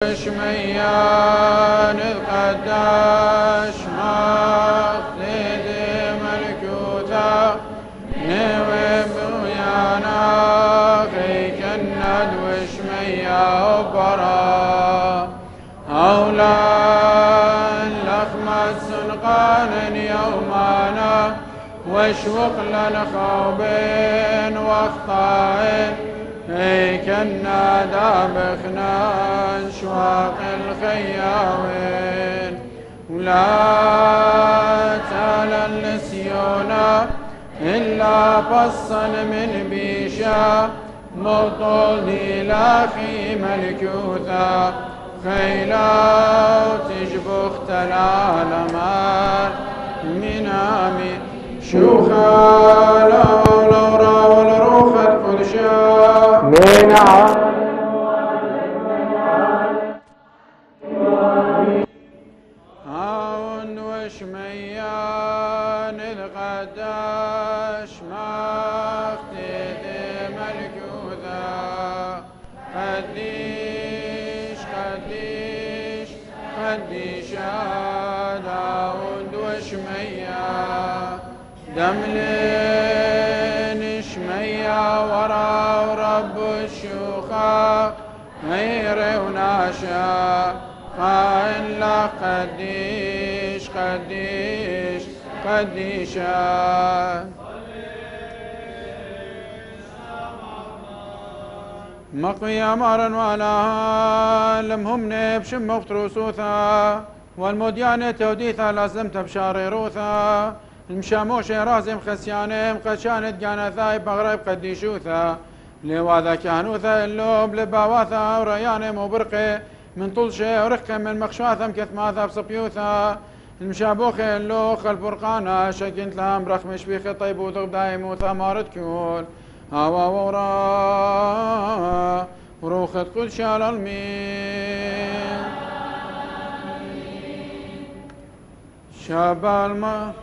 شميان القداش مقصد ملكوتا نوي بيانا خيك الند وشميا وبرا أولان لخمة سنقان يومانا واشوق للخوبين واخطائن هيك النادى بخنان شواق الخياوين ولا تالا النسيونا إلا بصن من بيشا مطول لاخي ملكوثا خيلا وتجبخ تلالمان من آمين شوخا لو راول روخت كل شاء من هاون وشميان القداش مقتد ملكوثا قديش قديش قديشا داود وشميا دملين شميا ورا ورب الشوخا غير وناشا قائل لا قديش قديش قديشا مقيا مارن ولا لمهم نبشم مفتروسوثا والمديانة توديثا لازم تبشاري روثا المشاموش رازم خسيانم قشانت جانثاي بغرب قديشوثا لواذا كانوثا اللوب لباواثا وريانم وبرقي من طول شيء ورقه من مخشواثم كثماثا بصبيوثا المشابوخ اللوخ الفرقانا شكنت لهم رخمش بيخ طيب وتغدايم وثمارت كول هوا ورا وروخت كل شال المين شابال ما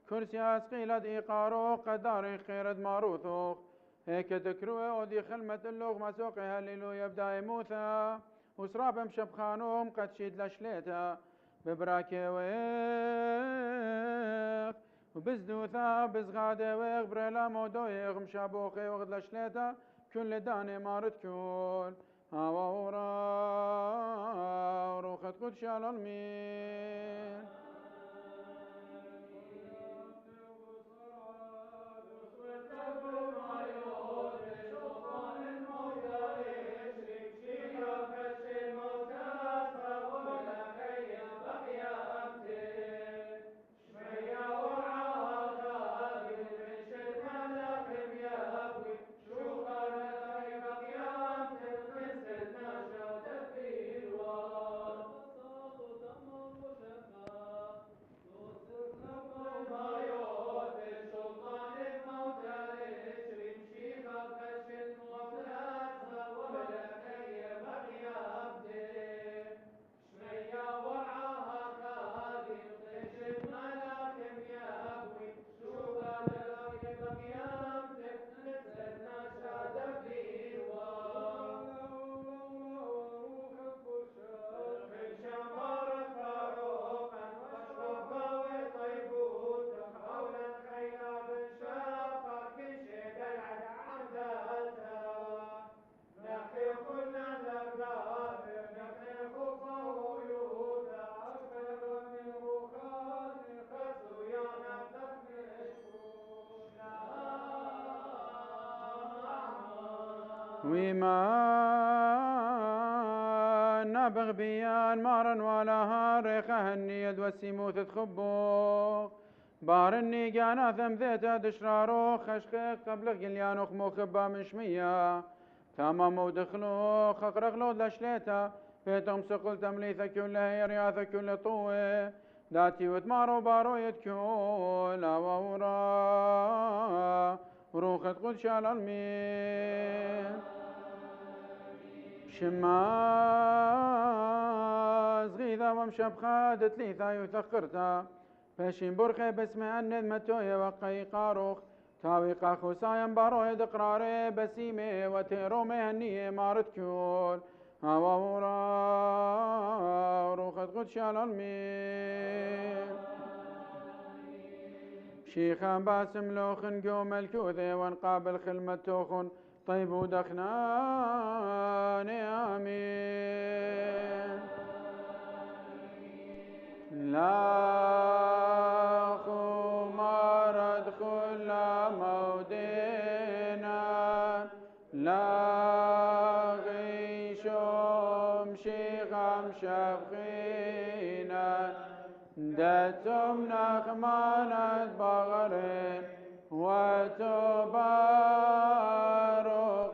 كرسي اسقيلت إيقارو قدار خيرد ماروثوخ هيك تكروه ودي خلمة اللوغ مسوقي هللو يبدا موثا وسرابم شبخانوم قد شيد لشليتا ببراكي ويخ وبزدوثا بزغادي ويخ بريلا مودويخ مشابوخي وغد لشليتا كل داني مارد كل هوا ورا وروخت قد شال المين وما نبغ بيان مارن ولا هارخ هنيد والسيموت تخبو بارني جانا ثم ذيتا دشرارو خشخ قبل قليانو خموخبا من شمية تمام ودخلو خقرغلو دشليتا بيتم سقل تمليثا كلها رياثا كل طوة داتي وتمارو بارو يتكول وورا وروخت قد شال المين شماز غيثا ومشبخا دتليثا يثقرتا فاشين برخي باسم أند متوية وقي قاروخ تاوي قاخو سايم باروي دقراري بسيمي وتيرومي هنية مارد كول هوا ورا وروخت قد شال المين شيخان باسم لوخن قوم الكوذي وانقابل خلمة توخن طيب ودخنان آمين لا خمار ادخل مودينا لا غيشم شيخم شفخينا دتم نخمانت بغرين وتبارق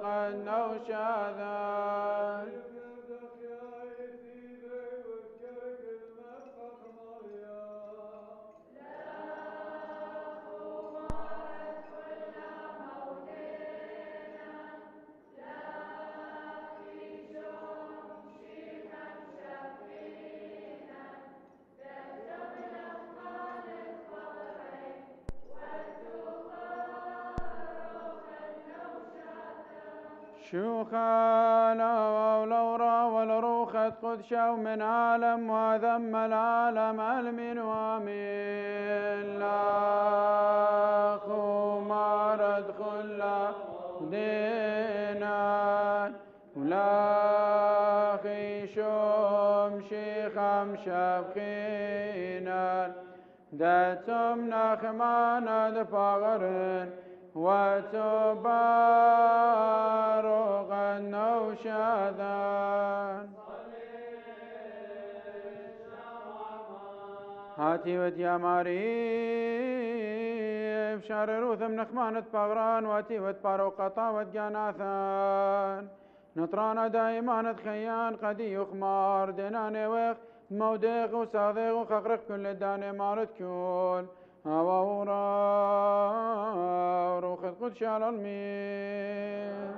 النوشاذان شوخانا ولورا والروخت قدشا من عالم وذم العالم المن وامين لا خمار ادخل دينا ولا خيشم شيخم شبخينا دتم نخمان دفاغرين وتبارك النوشاذان هاتي وديا ماري بشار روثم نخمانة بغران واتي وتبارو قطا ودياناثان نطرانا دائما خيان قدي يخمار ديناني وخ موديغ وصادغ وخغرق كل داني مارت كل هوا ورا روخ القدس على المين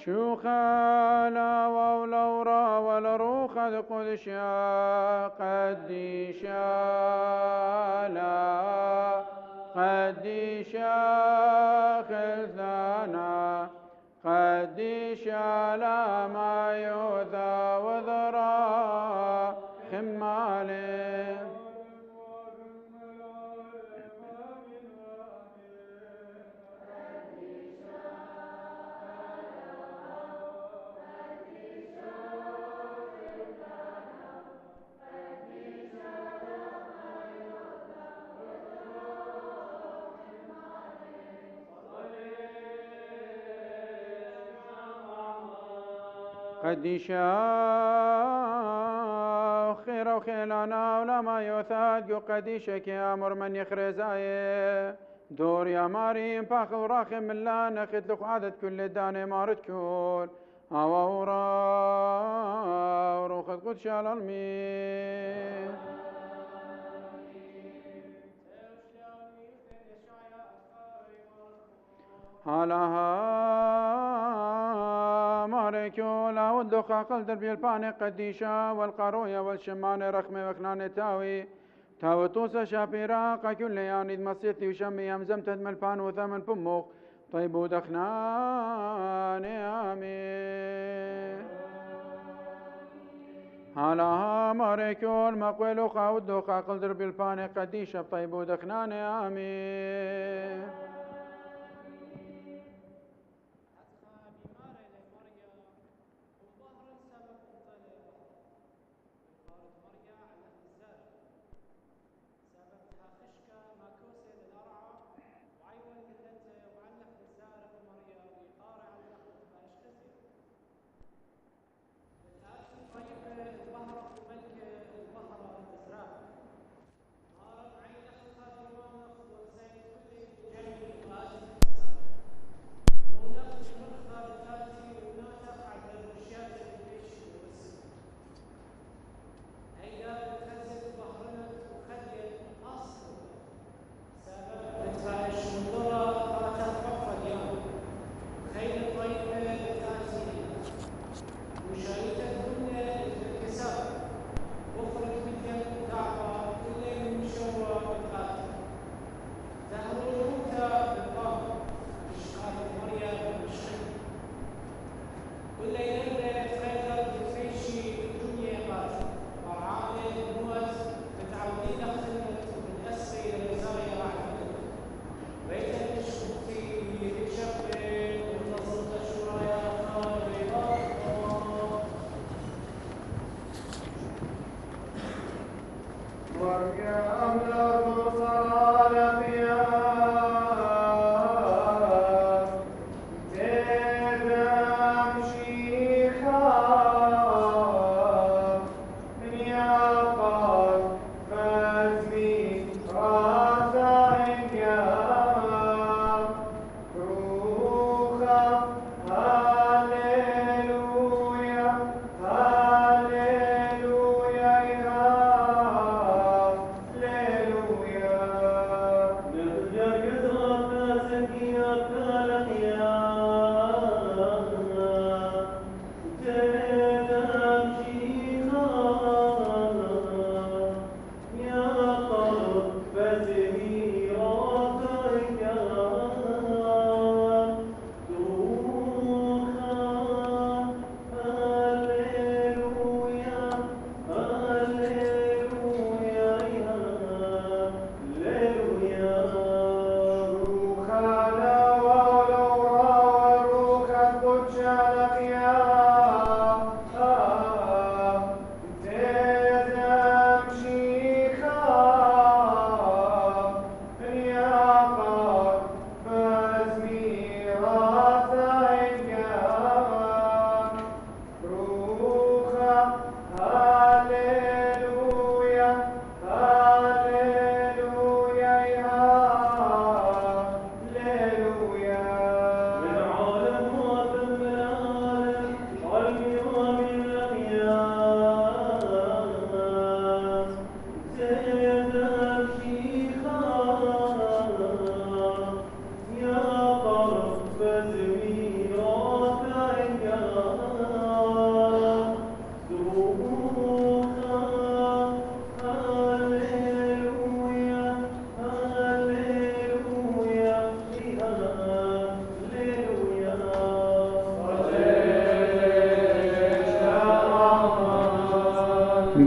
شو خالا وولورا والروخ القدس يا قديشا لا قديشا خزانا قديشا لا ما يوذى وذرا خمالي قديشا خير وخيلانا ولا ما يوثاد قديشك يا أمر من يخرزاي دور يا ماريم باخ وراخم الله نخد لك عادة كل داني مارد كل هوا ورا وروخ القدس على المين هلاها ماركو لا ودخا قل دربي الباني قديشا والقروية والشمان رخمي وخنان تاوي تاوتوسا شابيرا كل يانيد مصيتي وشمي يمزم تدم البان وثمن بموخ طيب ودخنان آمين هلاها ماركو المقويل خاود دخا قل دربي الباني قديشا طيب ودخنان آمين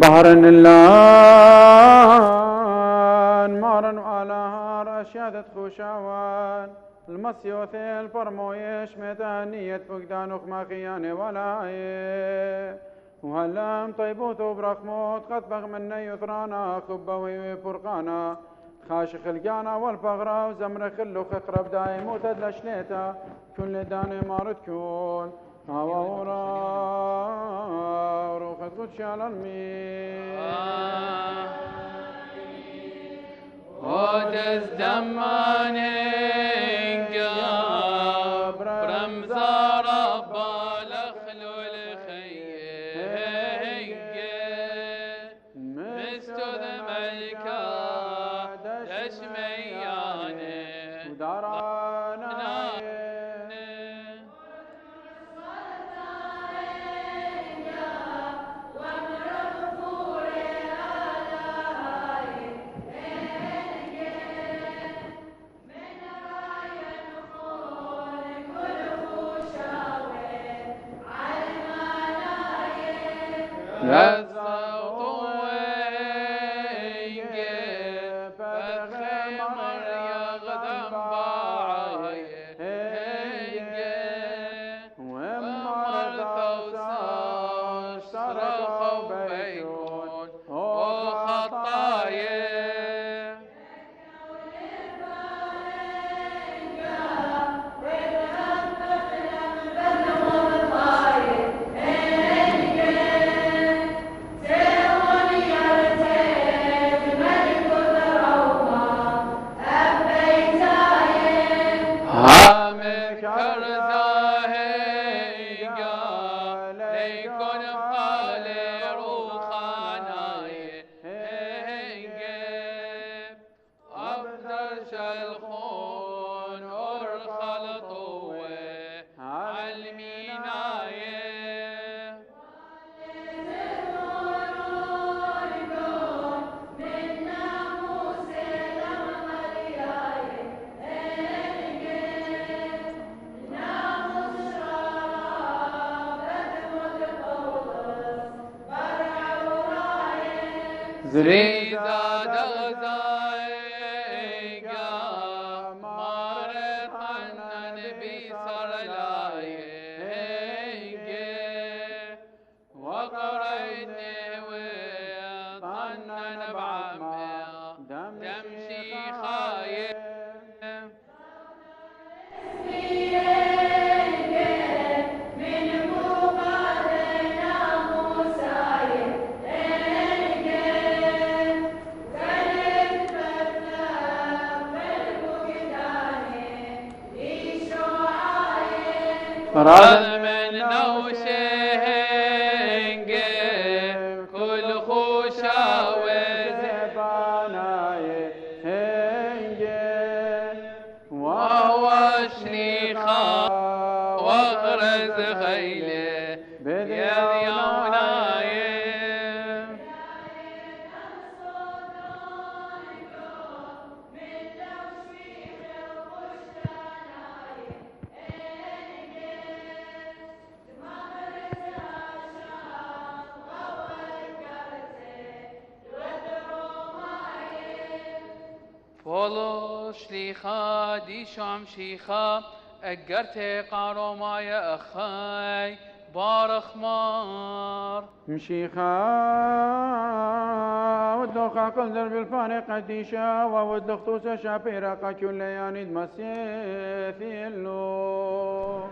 بحر اللان مارن وآلهار أشيادة خوشاوان المسيوثي البرمويش متانية فقدان وخماخيان ولاي وهلام طيبوت وبرخموت قد بغ من يثرانا خبوي وفرقانا خاشخ القانا والفغرة وزمر خلو خقرب دايم وتدلشنيتا كل داني مارد كون هواورا روخت قدش على المين ودز دمانين قاب برمزا ربا لخلو الخيق مستوذ ملكا دشمياني ودارانا زريزا دغزايقا مارقنا نبي صرلايقا وقريتني وطننا بعمي دمشي خايف فراد من نوشنق كل خوشاوز وهو شليخا واغرز خيله يذيوناي فولو شليخا دي شام شيخا أجرتي قارو ما يا أخاي بارخ مار مشيخا ودوخا قلدر بالفارق قديشا ودخطوس شابيرا كل يعني دمسيثي اللو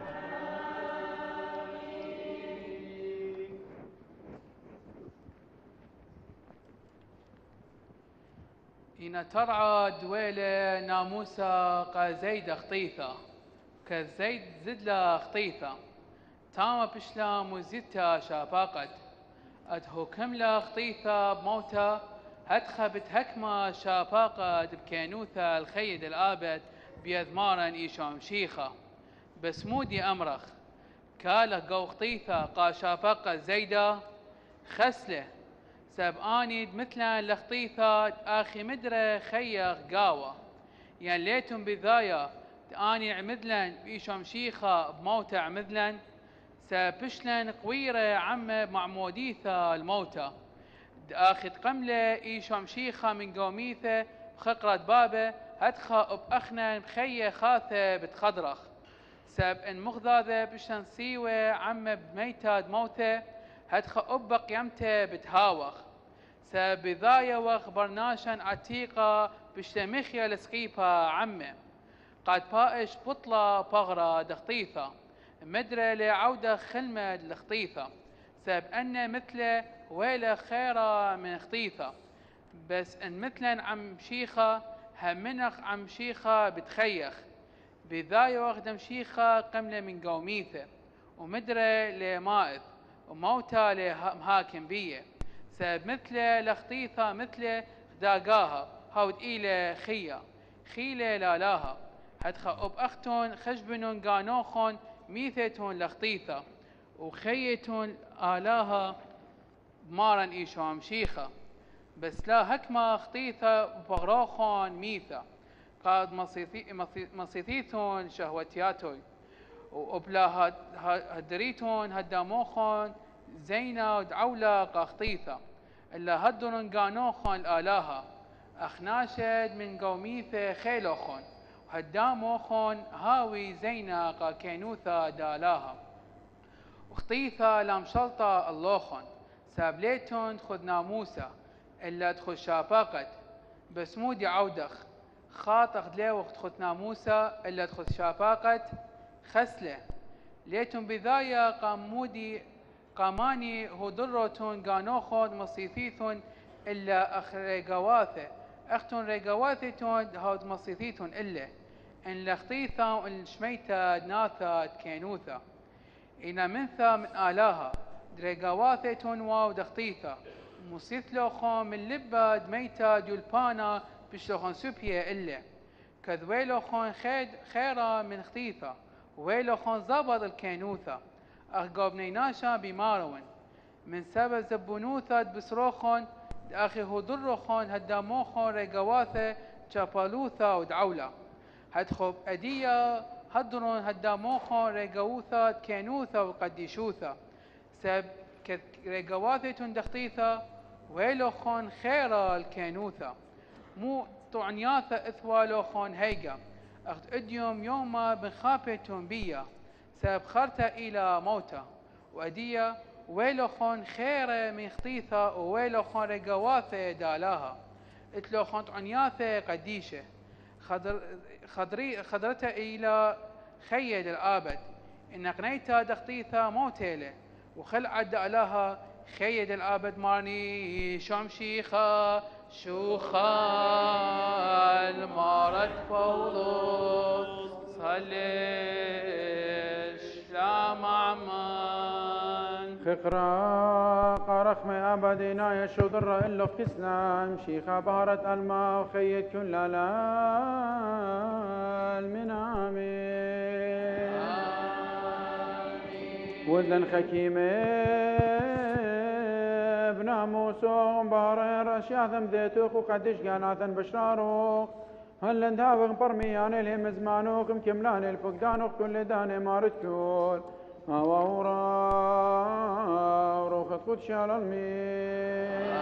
إن ترعى دويلة ناموسا قزيد خطيثة كزيد زدلا خطيثة تام بشلام وزدتا شافاقت أدهكم لا خطيثة بموتى هتخبت هكما شافاقت بكينوثة الخيد الآبد بيذمارا إيشام شيخة بسمودي أمرخ كاله قو خطيثة قا شافاقت زيدا خسله سبقاني مثلا لخطيثة آخي مدرة خيخ قاوة يعني ليتم بذايا اني عمدلن بيشم شيخة بموتى عمدلن سبشلن قويرة عمه معموديثة الموتى دآخذ قملة إيشام شيخة من قوميثة بخقرة بابه هدخا بأخنا بخية خاثة بتخضرخ سب إن مغذاذة بشتن سيوة عمه بميتاد موته هدخا أبق يمته بتهاوخ سب بذايا وخ برناشا عتيقة بشتمخيا لسقيبة عمه قد بائش بطلة بغرة دخطيثة مدرة لعودة خلمة لخطيثة سب أن مثله ويلا خيرة من خطيثة بس إن مثلا عم شيخة همنخ عم شيخة بتخيخ بذاي وخدم شيخة قملة من قوميثة ومدرة لمائث وموتى لمهاكم بيه سب مثله لخطيثة مثله داقاها هاود إيله خيلة لالاها هدخا أختون خشبنون قانوخون ميثتون لخطيثة وخيتون آلاها مارن إيشوام شيخة بس لا هكما خطيثة بغراخون ميثة قاد مصيثيثون شهوتياتوي وبلا هدريتون هداموخون زينة ودعولة قاخطيثة إلا هدرون قانوخون الآلاها أخناشد من قوميثة خيلوخون وهداموخون هاوي زينة قاكينوثة دالاها وخطيثة لامشلطة اللوخون سابليتون خذ ناموسة إلا تخذ شاباقت بس مودي عودخ خاطخ دليوخ تخذ ناموسة إلا تخذ شاباقت خسلة ليتون بذايا قامودي قاماني هدرتون قانوخون مصيثيثون إلا أخ ريقواثة أختون ريقواثتون هود مصيثيثون إلا إن لخطيثة وإن شميتة ناثة كينوثة إن منثى من آلاها دريقواثتون واو دخطيثة مصيثلوخون من لباد ميتة ديولبانا بشلوخون سوبيا إلا كذويلوخون خيرة من خطيثة ويلوخون زبط الكينوثة أخقاب نيناشا بمارون من سبب زبونوثة بسروخون أخي هدرخون هداموخون ريقواثة شابالوثة ودعولة هدخب أدية هدرون هداموخون ريقوثة كينوثة وقديشوثة سب ريقواثة دخطيثة ويلوخون خيرة الكينوثة مو طعنياثة إثوالوخون هيقا أخذ أديوم يوما بنخابتون بيا سب خرتا إلى موتى وأدية ويلوخون خيرة من خطيثة وويلوخون ريقواثة دالاها اتلوخون طعنياثة قديشة خضرتا إلى خيد الآبد إن قنيتا دخطيثة موتيلة وخلع دالاها خيد الآبد ماني شمشيخة شوخة المارد فوضو صليش لا معمن خقرا قرخ ما أبدنا يشودر إلا كسلام شيخة بارت الماء وخيت كل لا المنامين ولدن خكيمه بناموسهم بارين رشاثم ذيتوخ وقدش قاناثن بشراروخ هل اندهاوغ برميان الهم زمانوخ مكملان الفقدانوخ كل داني مارد كل هواورا وروخت قدش على المين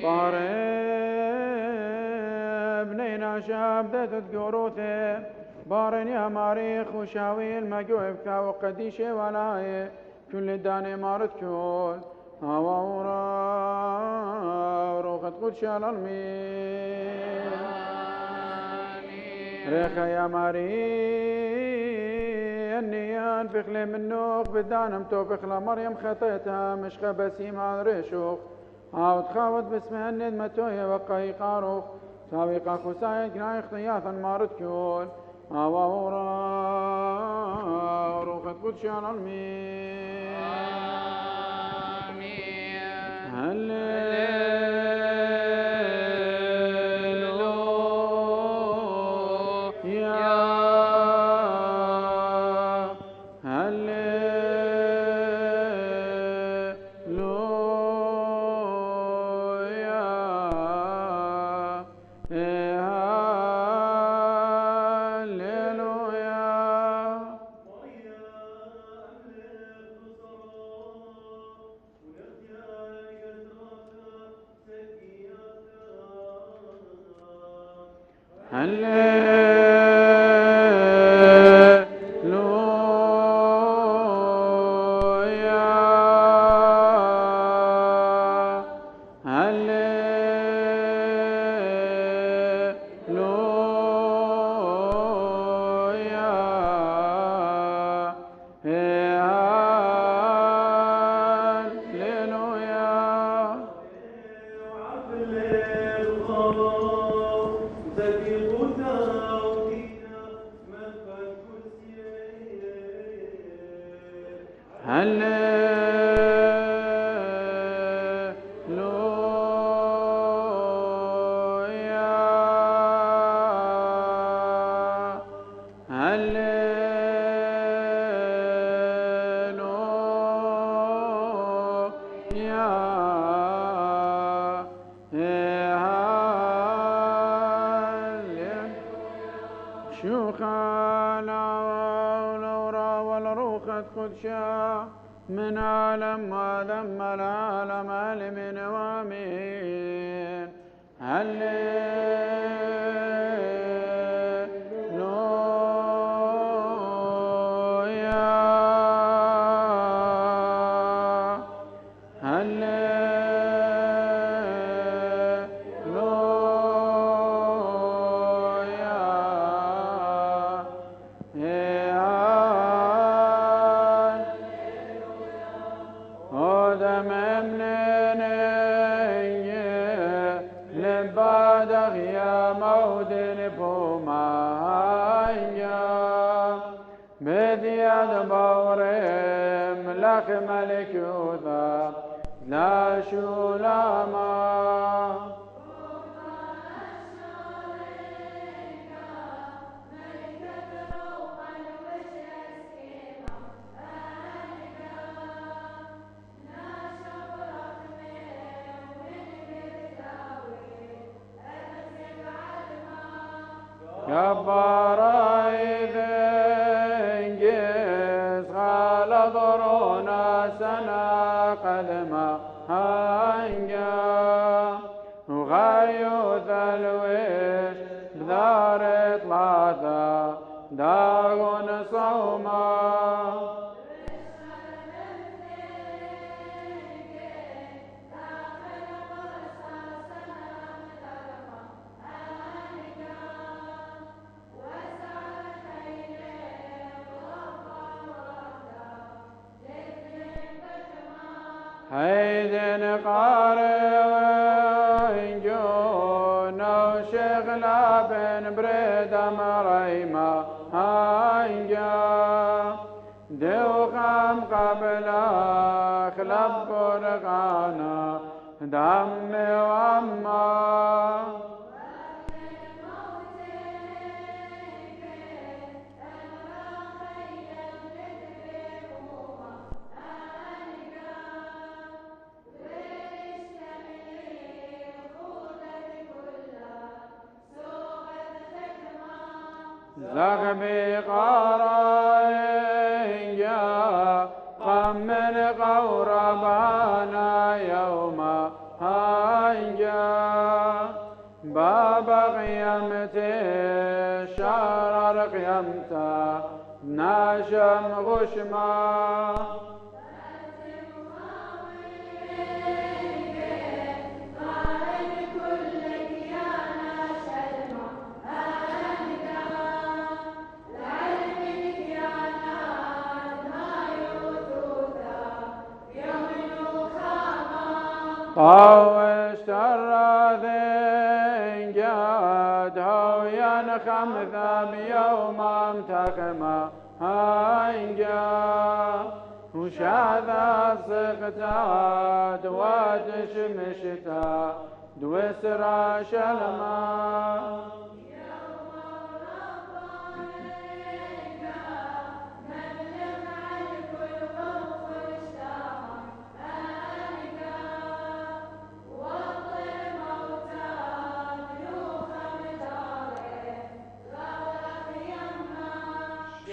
بارين بنينا شاب ذات تقروثه بارين يا ماريخ وشاوي المقوب كاو قديشي ولايه كل داني مارد كل هواورا وروخت قدش على المين ريخا يا ماري النيان بخلي منوخ بدانم تو بخلا مريم خطيتها مش خبسيم على ريشوخ عاود خاوت باسمها الندمتوية وقاي قاروخ ساويقا خسايد قناي اختياثا مارد كل هواورا وروخت قدش على المين من عالم ما ذم العالم من وامين ملك يوثا لا شلاما جبار إذن غال ضرونا سنا قدما هنجا وغيوث الوش بدار طلاثا داغون صوما هيدن قارئ جونا وشغلا بن بريد مريما هنجا دوخم قبل خلب برغانا دم وأما زغبي قرايا قمن قوربانا يوما هنجا بابا قيمتي شرر قيمتا ناشم غشما طاوش الراذين جاده ينخمثا بيوم امتخما هنجا وشاذا سقطات وتشمشتا دوسرا شلما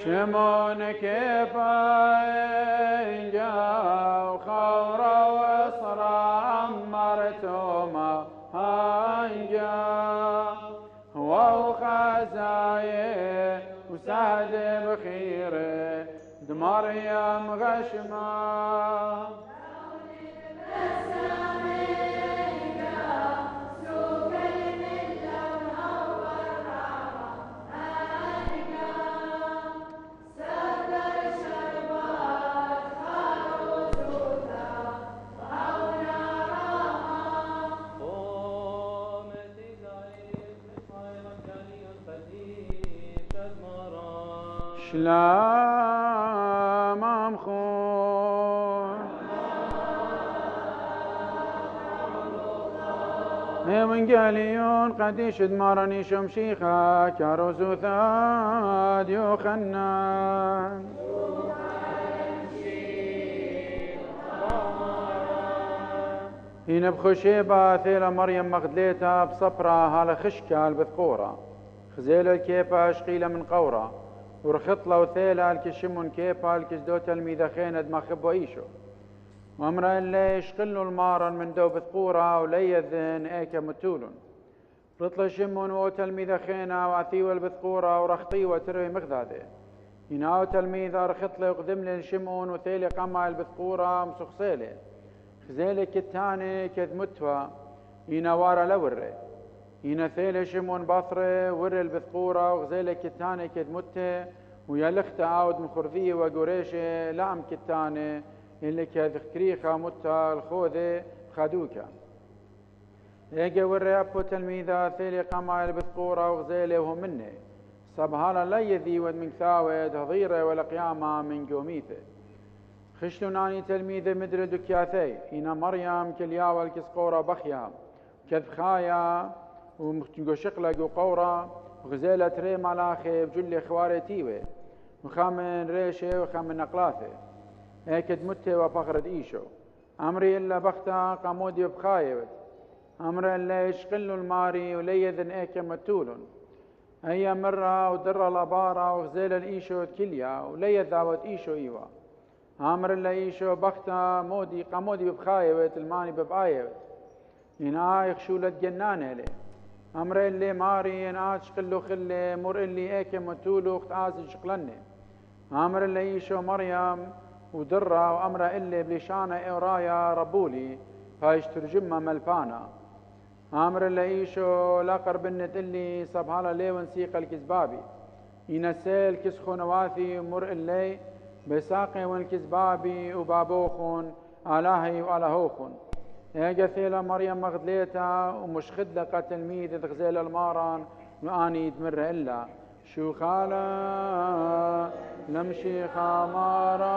شمون كيفاين جاو خورا وصرا عمرتوما هاين جا ووخا وعزايه وسهد بخيره دمريم غشمه شلام أمخون من قاليون قديش دمرني شمشيخة كاروزو ثاد يوخنان هنا بخشيبة ثيلة مريم مغدليتها بصفرة هالا خشكال بثقورة خزيل الكيبة شقيلة من قورة ورخطلة وثيلة الكشمون كيبة الكشدو تلميذة خيند ما خبو ايشو وامرأ اللي يشقلوا المارن من دو بثقورة وليذن ايكا متولون رطل شمون وتلميذة خينا وعثيوة البثقورة ورخطي وتروي مغذاده هنا تلميذة رخطلة وقدم لي شمون وثيلة قمع البثقورة مسخصيلة خزيلة كتاني كذمتوا هنا وارا لوري هنا ثيلة شمون بصرة ور البثقورة وغزيلة كتاني كذمته ويا لخته عاود من خرذية وقريشة لعم كتاني اللي كذكريخة متى الخوذة خدوكا اجا وري ابو تلميذة ثيلة قمع البثقورة وغزيلة وهم مني صبهالا لا يذي ود من ثاود هضيرة ولا قيامة من قوميته خشلوناني تلميذة مدر دكياثي هنا مريم كلياوة الكسقورة بخيا كذخايا وشقلق وقورة وغزيلة ري ملاخي بجل خواري تيوي وخامن ريشة وخامن نقلاثي هيكد متي وفخرد ايشو امري الا بختا قامودي بخايبت امر الا يشقلوا الماري وليذن ايكا متولون هي مرة ودر الابارة وغزيلة الايشو كليا وليذ ذاوت ايشو ايوا امر الا ايشو بختا مودي قامودي بخايبت الماني ببايبت هنا يخشولة جنان لي امر اللي ماري ينات شقلو خلي مر اللي ايكا متولو اختاز شقلني امر اللي ايشو مريم ودرة وامر اللي بلشانة اورايا ربولي فايش ترجمها ملفانا امر اللي ايشو لا قربنت اللي صبهالا لي ونسيق الكذبابي ينسيل كسخو نواثي مر اللي بساقي والكذبابي وبابوخون الاهي والهوخون هيجا ثيلة مريم مغدليتا ومش خدلقة تلميذ غزيل الماران واني تمر الا شو خالا نمشي خماران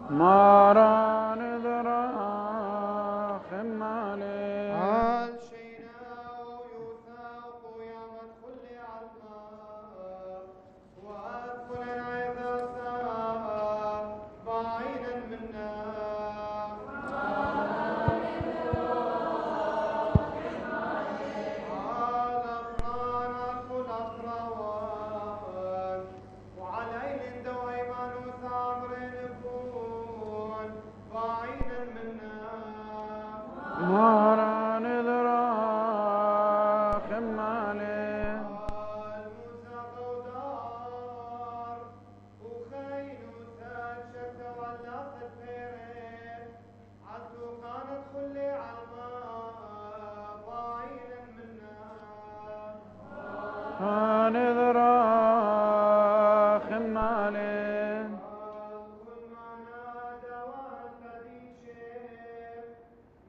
ماران ذرا خمالي عالشينا ويوثاق يا مدخل عالماء وأدخل إذا ساء بعيدا منا عالأطران أدخل أطروان وعليل دويمان وثامر نفون بعيدا منا ماران ذرا خمالي الموسى ودار وخين وثاد شتى ولاط الفيرين عدو كانت خلي عالماء بعيدا منا ماران ذرا خمالي كل ما نادى وانت شيف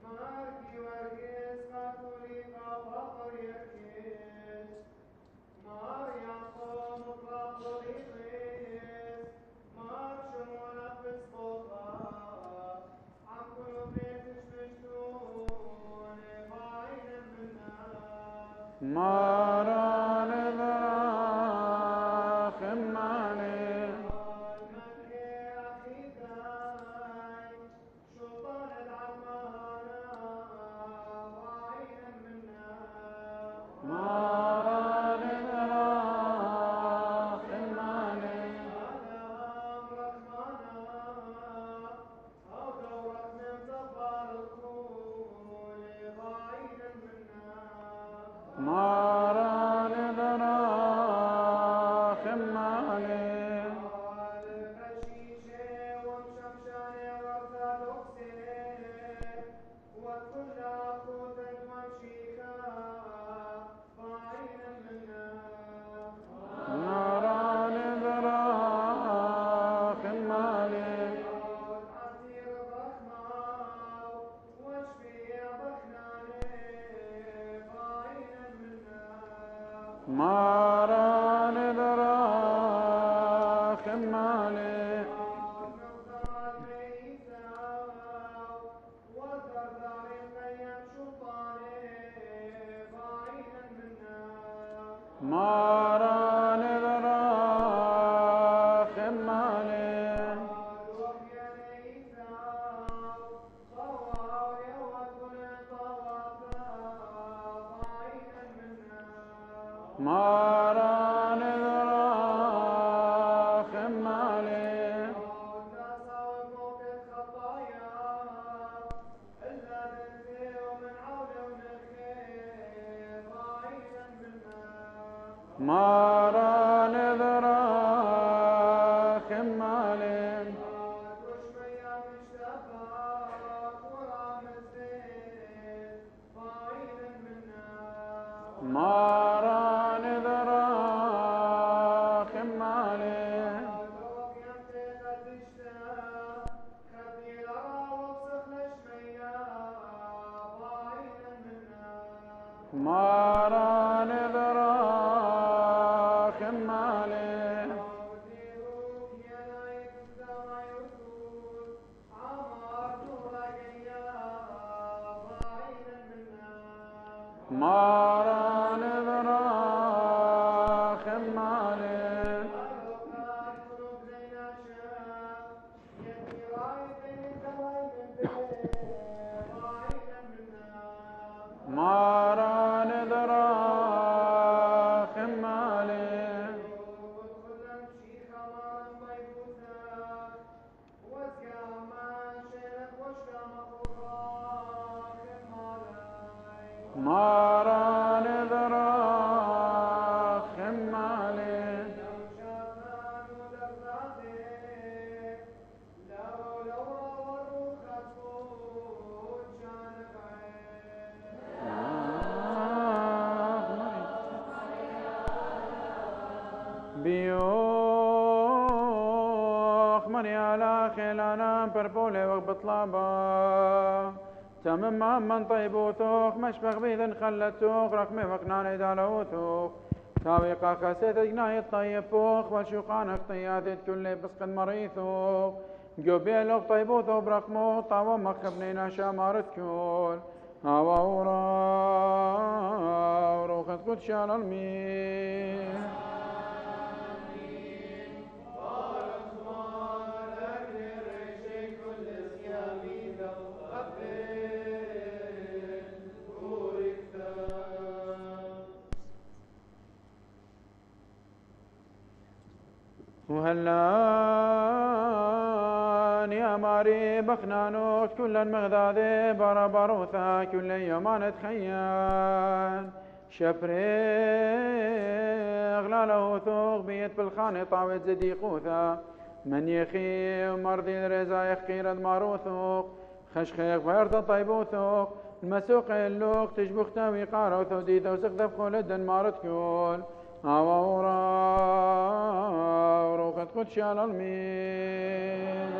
ماركي ورقيس قاتولي فوقر يركيس مار يعصوم اطلاق ضليقيس مار شمول افس فوقا عن كل بيتش مشتون بعيدا منا ماران ذرا ماران ذراخ مالي ماران ذراخ مالي ناران ذراخ مالي ماران ذراخ مالي ماران ذراخ مالي ماران ذراخ مالي ماران ذراخ مالي ماران ذراخ مالي ماران ذراخ مالي ماران ذراخ مالي ماران ذراخ مالي ماران ذراخ مالي بيوخ مني على خلانا بربولي وبطلابا تمام من طيبوتوخ مشبخ بيذن خلتوخ رقمي وقناني دالوتوخ تاويقا خسيت جناي الطيبوخ والشوقانك طيادت كل بسقن مريثوخ جوبيلوخ طيبوتو برقمو طاوة مخبنينا شامارت كل هوا وروخت قد شال المين وهلان يا ماري بخنانوت كل مغذاذي بربروثا كل يومان تخيان شبري غلاله ثوق بيت بالخاني طاوت زديقوثا من يخي مرضي رزا يخير الماروثوق خشخيق بيرد طيبوثوق المسوق اللوق تجبخ تاوي قاروثو ديثو وسقذف خولد مارت كول أورا وروقت قدش على المين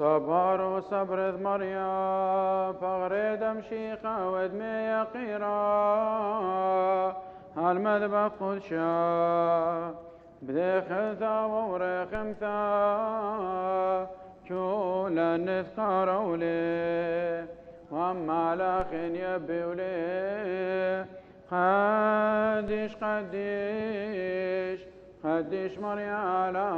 صبر وصبر مريم فغريد مشيقة ودمي قيرا هالمذبح قدشا بدخلتا ورخمتا كولا نذكر ولي وما لاخن يبي ولي قديش مريالا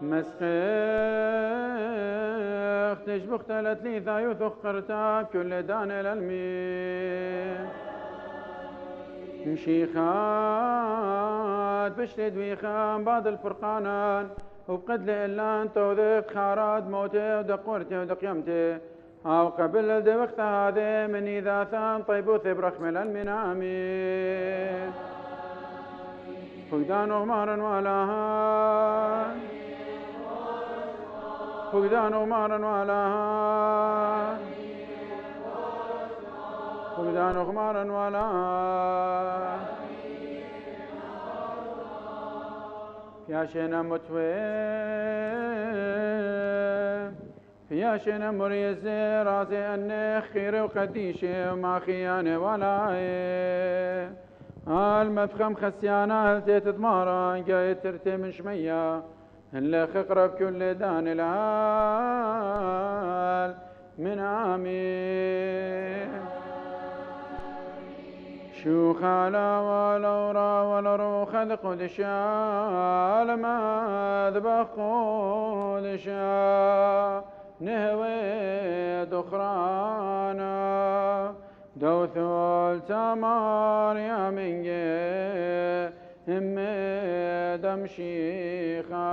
مسخيخ تشبخ تلت لي ثايوث قرتا كل دان الالمين مشيخات بشتد ويخان بعض الفرقانان وبقد لإلان توذق خارات موتي ودقورتي ودقيمتي أو قبل الدوخت هذه من إذا ثان طيبوث برخم الأمين فقدان غمارا ولاهان فقدان غمارا ولاهان فقدان غمارا ولاهان يا شينا متوي يا شينا مريزي رازي أني خير وقديشي وما خياني ولا المفخم خسيانا هلتي تدمارا جاي ترتي من شمية اللي خقرب كل دان العال من عامي شو خالا ولورا ولرو خذ قدشا لما ذبح قدشا نهوي دخرانا دوثول تمار يا منجي همي دمشيخا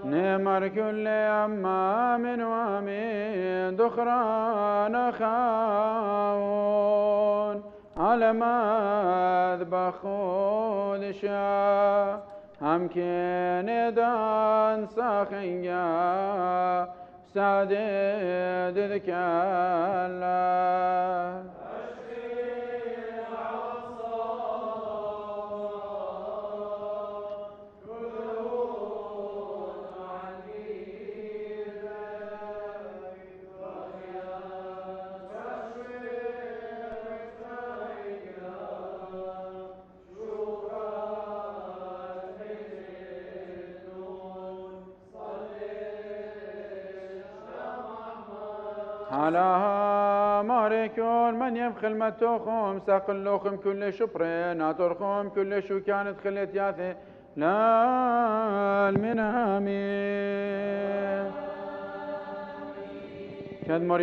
نمر كل أمام وامين دخران خاون على مذبح خودشا هم كان دان ساخنجا سادد ذكالا على ماركون من يبخل متوخم ساقلوخم كل شبرين ناطرخم كل شو كانت خلت ياثي لا المنامي كدمر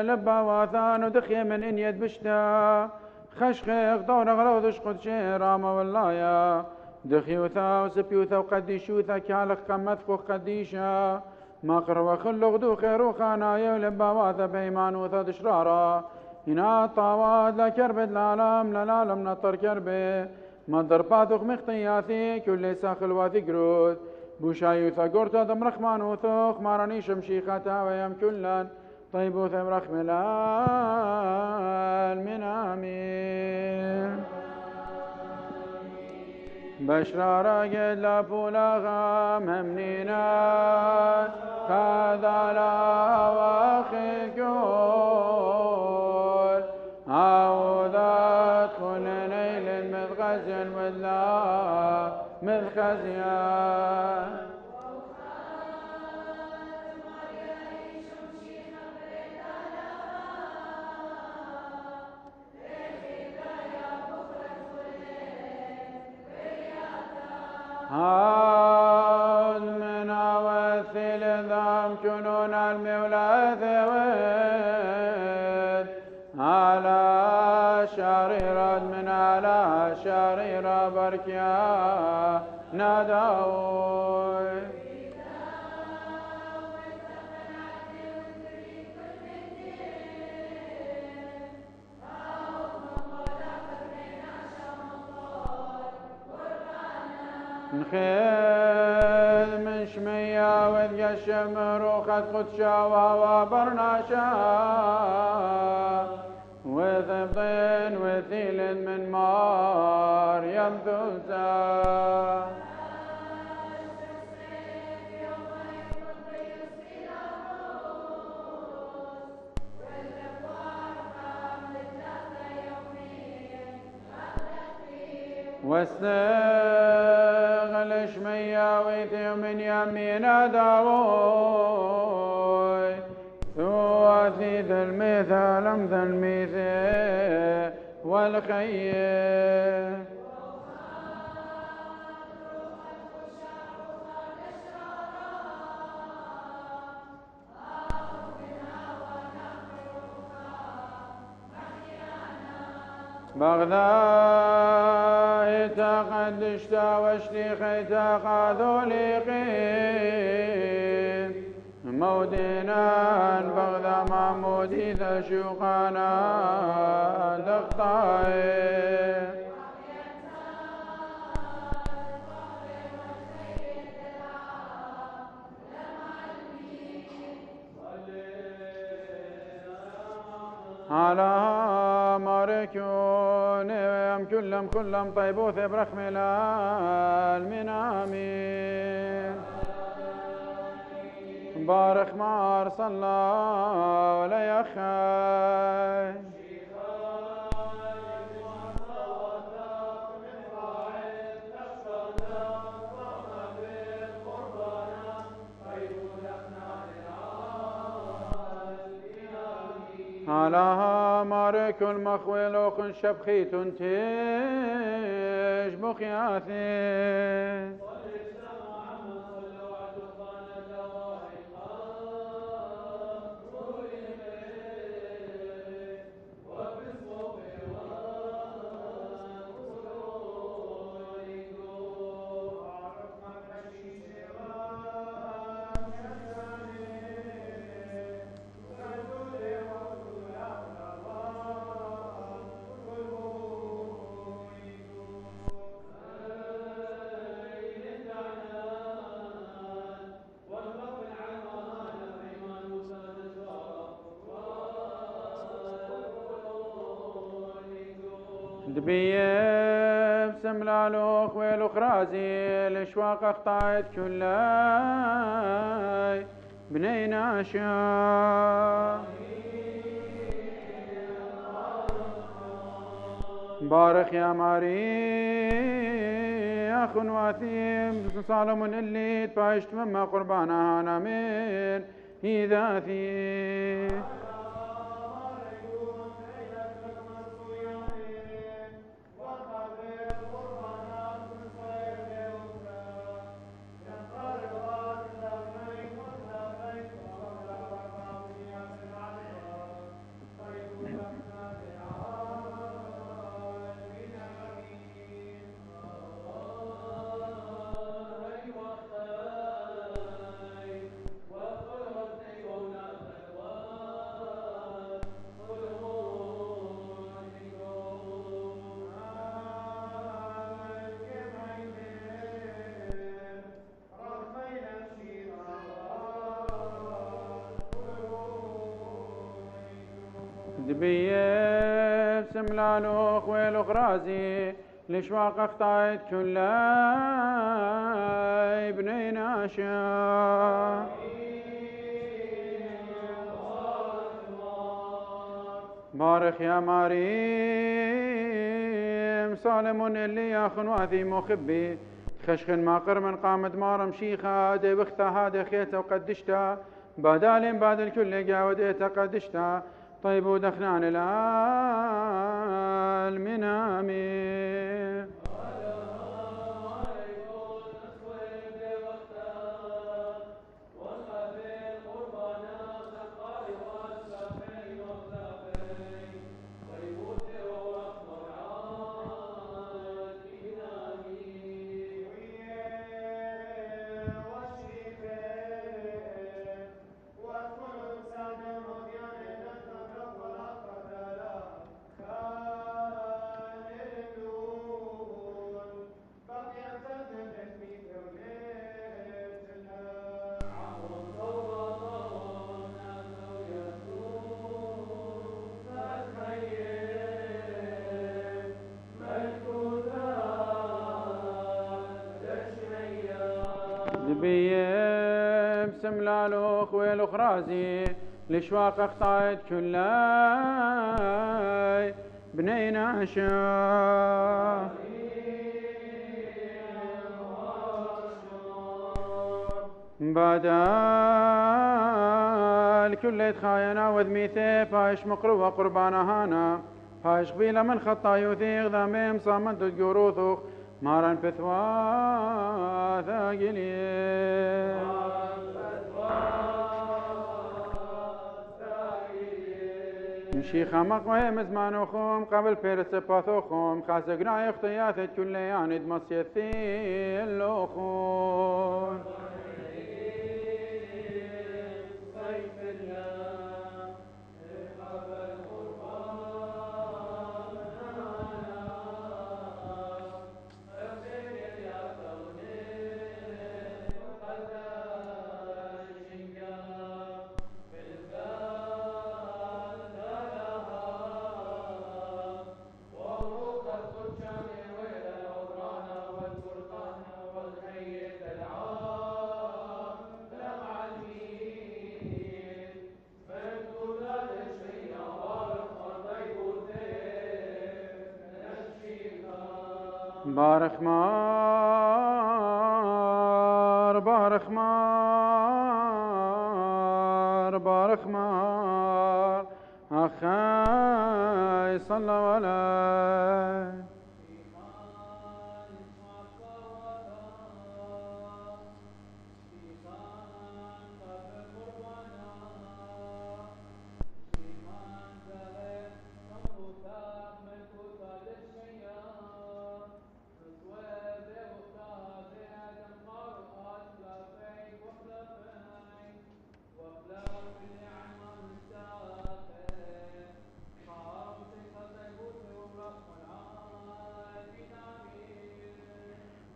لبا واثان ودخي من إن يد بشتا خشخيخ دور غلو دشقد شيراما واللايا دخيوثا وسبيوثا وقديشوثا كالخ كمثفو قديشا ما قروا خلق دو خيرو خانايا ولبا واثا بيمانوثا دشرارا هنا طاواد لا كربد لالم نطر كربه ما ضرباتك مختياثي كل ساخل واثي قرود بوشايوثا قرطا دم رخمان وثوخ ماراني شمشيختا ويم كلان طيبو ثم رخم من آمين بشرارا قد لا فولاغام همنينا كذا لا واخي قول عوضات كل نيل مذغزل ولا مذخزيان هاد من أوثل ذام جنون المولى ذويد على شريرة من على شريرة بركيا نداوي نخيل من شمية وذقى الشمر وخد قدشا وهوا برناشا وثبطين وثيل من مار يمثوسا واستغل شمية ويثي من يمين داوي ثواثي ذا المثال مثل الميثي والخير بغداد تقدشتا واشتيخيتا قاذولي قيم مودينا بغدا معمودي ذا شوقانا دقطاي على ماركون ويم كلم طيبوث برخم من آمين بارك مار صلى ولا يخاي علىها مارك المخويل وخن شبخي تنتج بخياثي دبيب سملالو خويل خرازي الاشواق اخطايت كلاي بني ناشا بارك يا ماري اخ واثيم صالمون اللي تبايشت مما قربانا انا من هذاثي دبيه بسملالو خويل غرازي لشواق اخطايت كل ابني ناشا بارك يا مريم صالمون اللي يا خنواثي مخبي خشخن ما قرمن قامت مارم شيخا دي بختا هادي خيتا وقدشتا بدالين بعد الكل قاوديتا قدشتا طيب ودخنان المنامي دبيه بسملالو خويل خرازي لشواق اخطايت كل بني ناشا بعد الكل يتخاينا وذميثي فايش مقروة قربانا هانا فايش قبيلة من خطا يوثيق ذاميم صامنت تقروثوخ مارن فتوى ثاقلين شيخا مقوي مزمانوخم قبل بيرس باثوخم خاسقنا يخطياثت كل ياند مصيثي اللوخون بارخ مار بارخ مار بارخ مار أخاي صلى عليه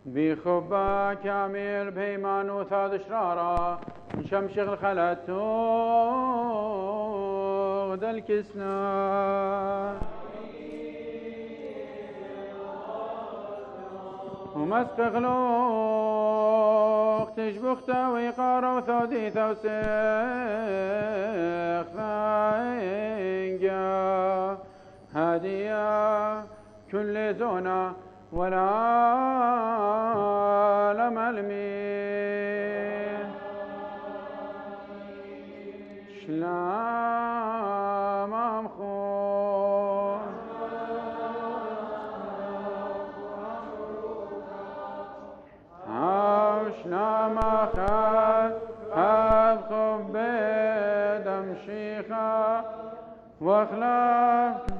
بخبا كامل بهيمان وثاد شرارة شمشغ خلت غدا الكسنا ومسق غلوق تشبختا ويقارا وثودي ثوسيخ ثاينجا هادية كل زونة ولا لملمين شلام أمخون شلام أخذ أبخب بدم شيخا واخلاف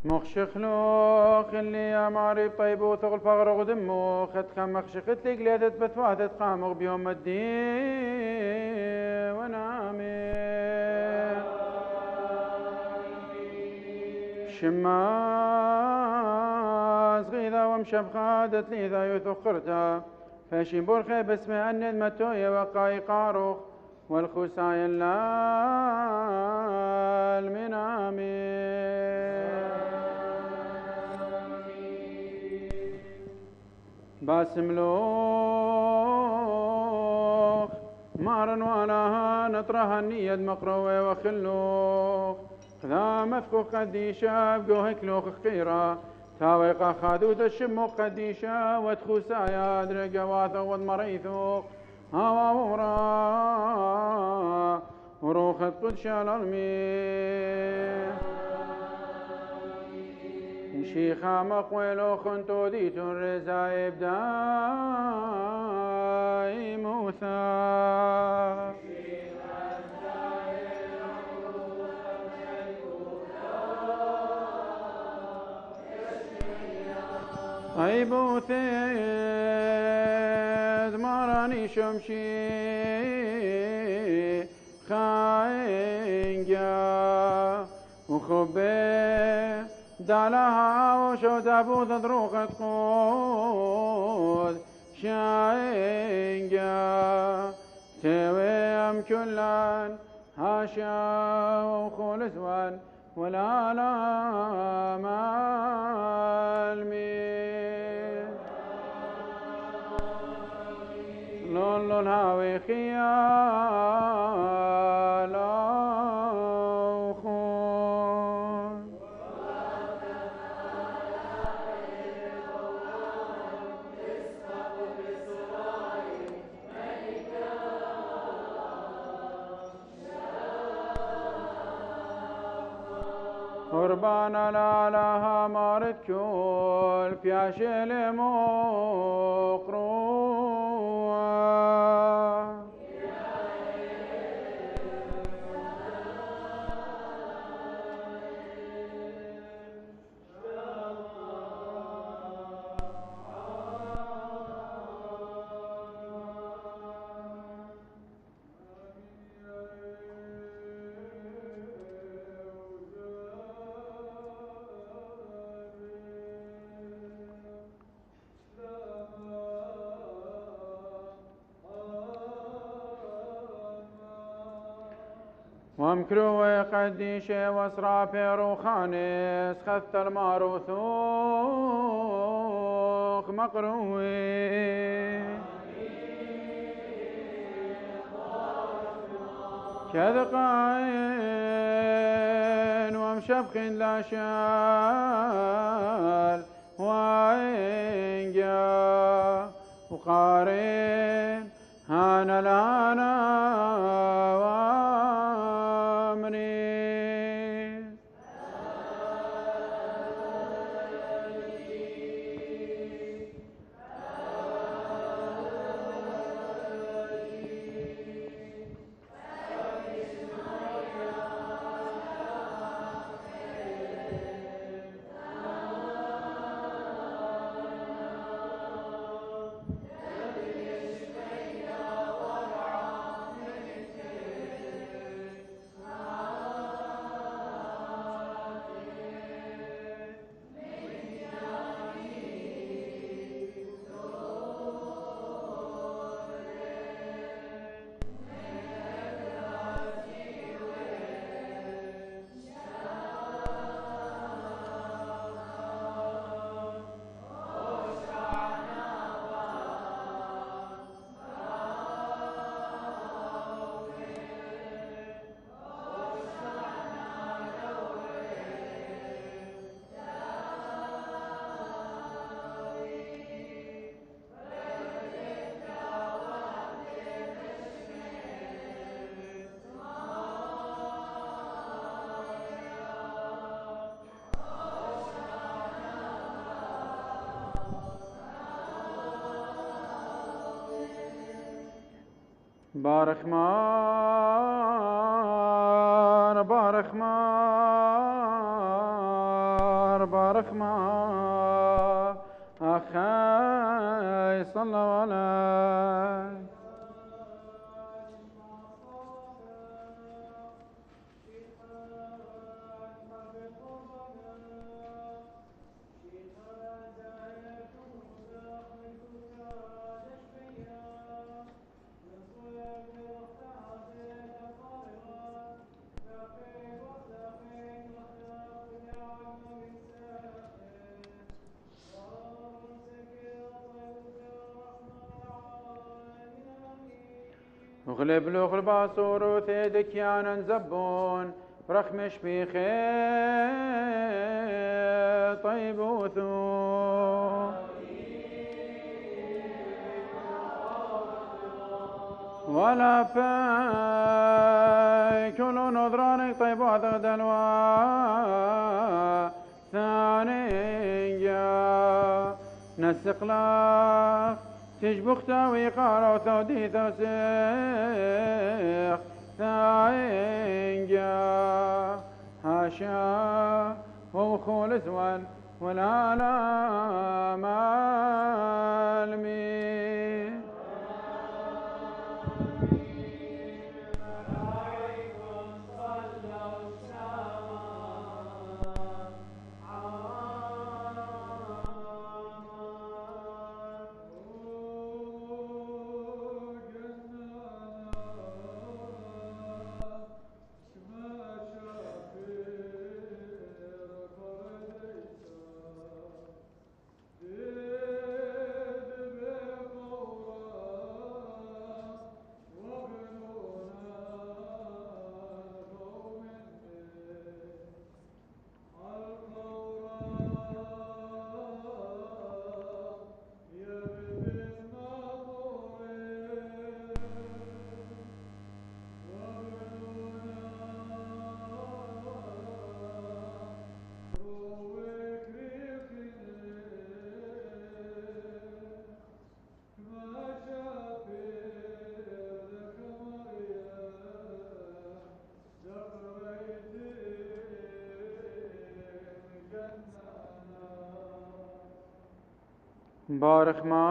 مخشخلوخ اللي يا معرب طيب وثقل فغر غدمو خد خم مخشخت لي قليتت بثواتت قامغ بيوم الدين ونامي شماز غيظا ومشب خادت لي ذا يثقرتا فاشين برخي باسم أند متوية وقاي قاروخ والخسايا المنامي باسم لوخ مارن ولاها نطرها النية مقروة وخلوخ ذا مفكوخ قديشة بقوهك لوخ خيرا تاويقا خادوت الشموخ قديشة وتخوسايا درقا واثا والمريثوخ هوا ورا وروخة قدش الأرمي شيخا مقويلو خنتو ديتو الرزايب داي موثا طيبو ثيد مراني شمشي خاينجا وخبي دالها وشو دابو ضروخ تقود شاينجا تويم كلان هاشا وخلصوان ولا لا مالمي لون هاوي خيال قربان لا لها مارد كل بياشل مقروة ومكروه قديشة وصرافي روخانس خذت الماروثوخ مقروي كذقين ومشبخ لا شال وإنجا وقارين هانا لانا بارخ مار بارخ مار بارخ مار أخي صلى عليك وغلب لغ الباصور وثيدك يانا زبون رخمش بخير طيب وثو ولا في كل نظرانك طيب وثغد الوا ثاني نسق لك تجبخ تاوي قارو ثودي ثوسيخ ثاينجا هاشا وخول زوان ولا لا مالمي بارخ مار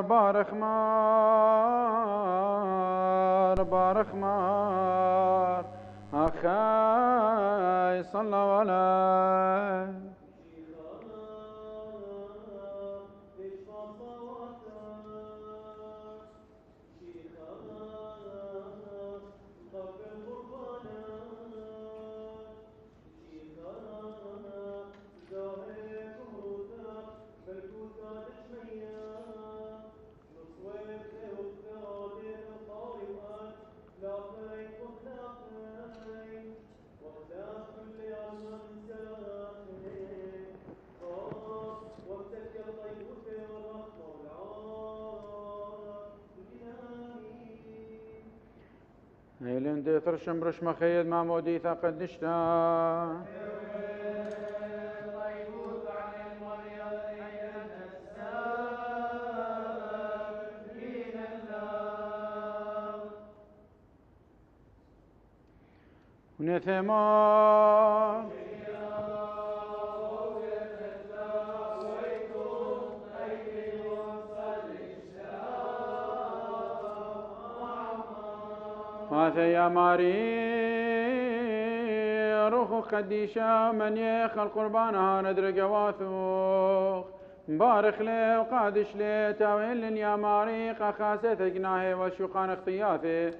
بارخ مار بارخ مار أخي صلى عليك هيلين دي ترشم برش مخيد ما مودي ثاقد نشتا ونثمان هذا يا ماري روح قديشة من يخل قربانها ندرق واثوق مبارخ لي وقادش لي تاويل يا ماري خاسة جناهي والشوقان اختياثي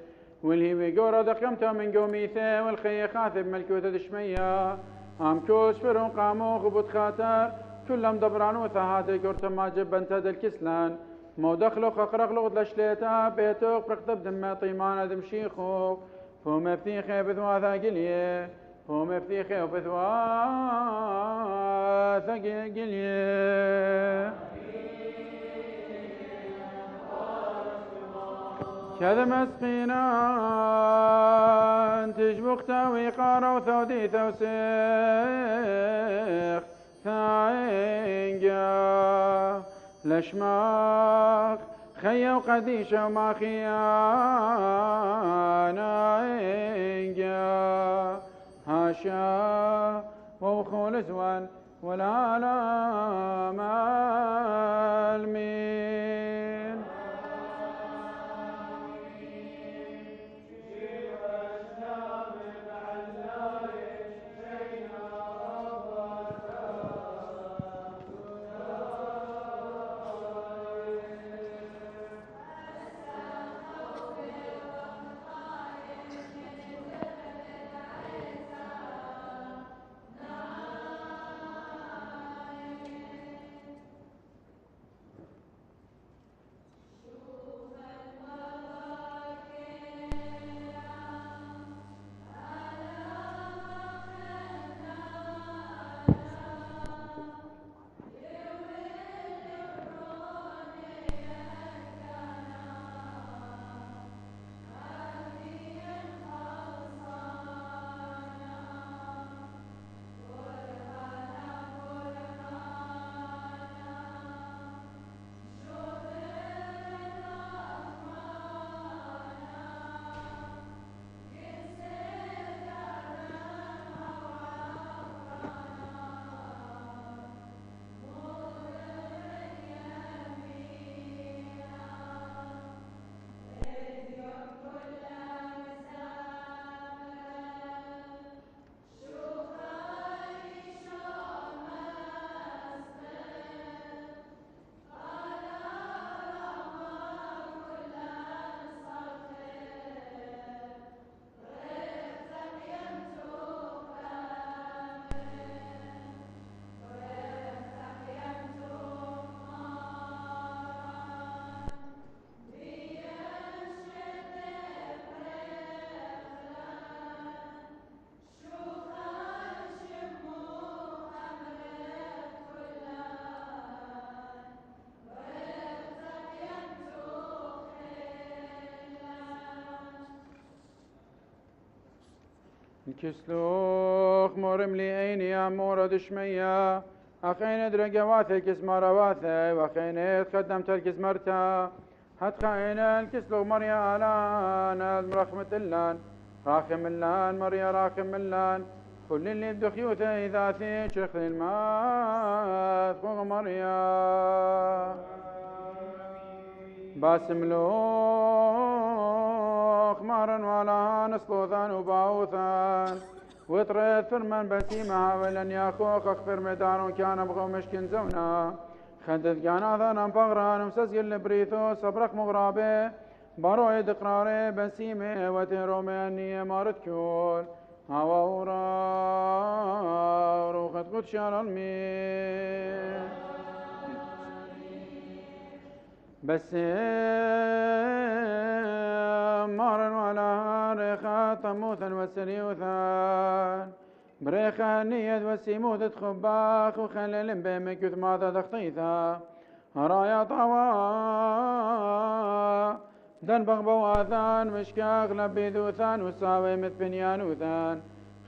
والهي بيقورة دقمته من قوميثي والخي خاثب ملكوثة دشمية هم كوش فرون قامو خبط خاطر كلهم دبرانو ثهاتي قرت ما جبنت الكسلان مو دخلو خقرق لغد لشليتا بيتوق برقتب دم طيمان دم شيخو فهم افتيخي بثواثا قليه فهم افتيخي وبثواثا قليه كذا مسقينا تجبق تاوي قارة وثودي ثوسيخ ثاينجا لشماخ خيا وقديشة وما خيانا إنجا هاشا وخول زوان ولا لا مالمين الكسلوخ مورم لي عيني يا مورا دشمية أخين درقواثي كس مرواثي وأخين تقدم تركز مرتا حتى خاين الكسلوخ مريا آلان رحمة اللان راخم اللان مريا راخم اللان كل اللي بدخيوثي إذا ثي شيخ الماء فوق مريا باسم لوخ مارن ولا نسلوثان وباوثان وطريت فرمان بسيمها ولن ياخوخ اخفر مدارون كان بغو مشكن زونا خدت كان ذانا بغران ومسزي البريثو صبرك مغرابي باروي دقراري بسيمي وتيرومي اني مارت كول هوا ورا روخت قد شار المين بس مارن ولا ريخا طموثا وسريوثان بريخا نية وسيموت تخباخ وخلل بيمك يثماثا تخطيثا رايا طوا دنبغ بواثان مشكاخ لبيذوثان وساوي مثبنيانوثان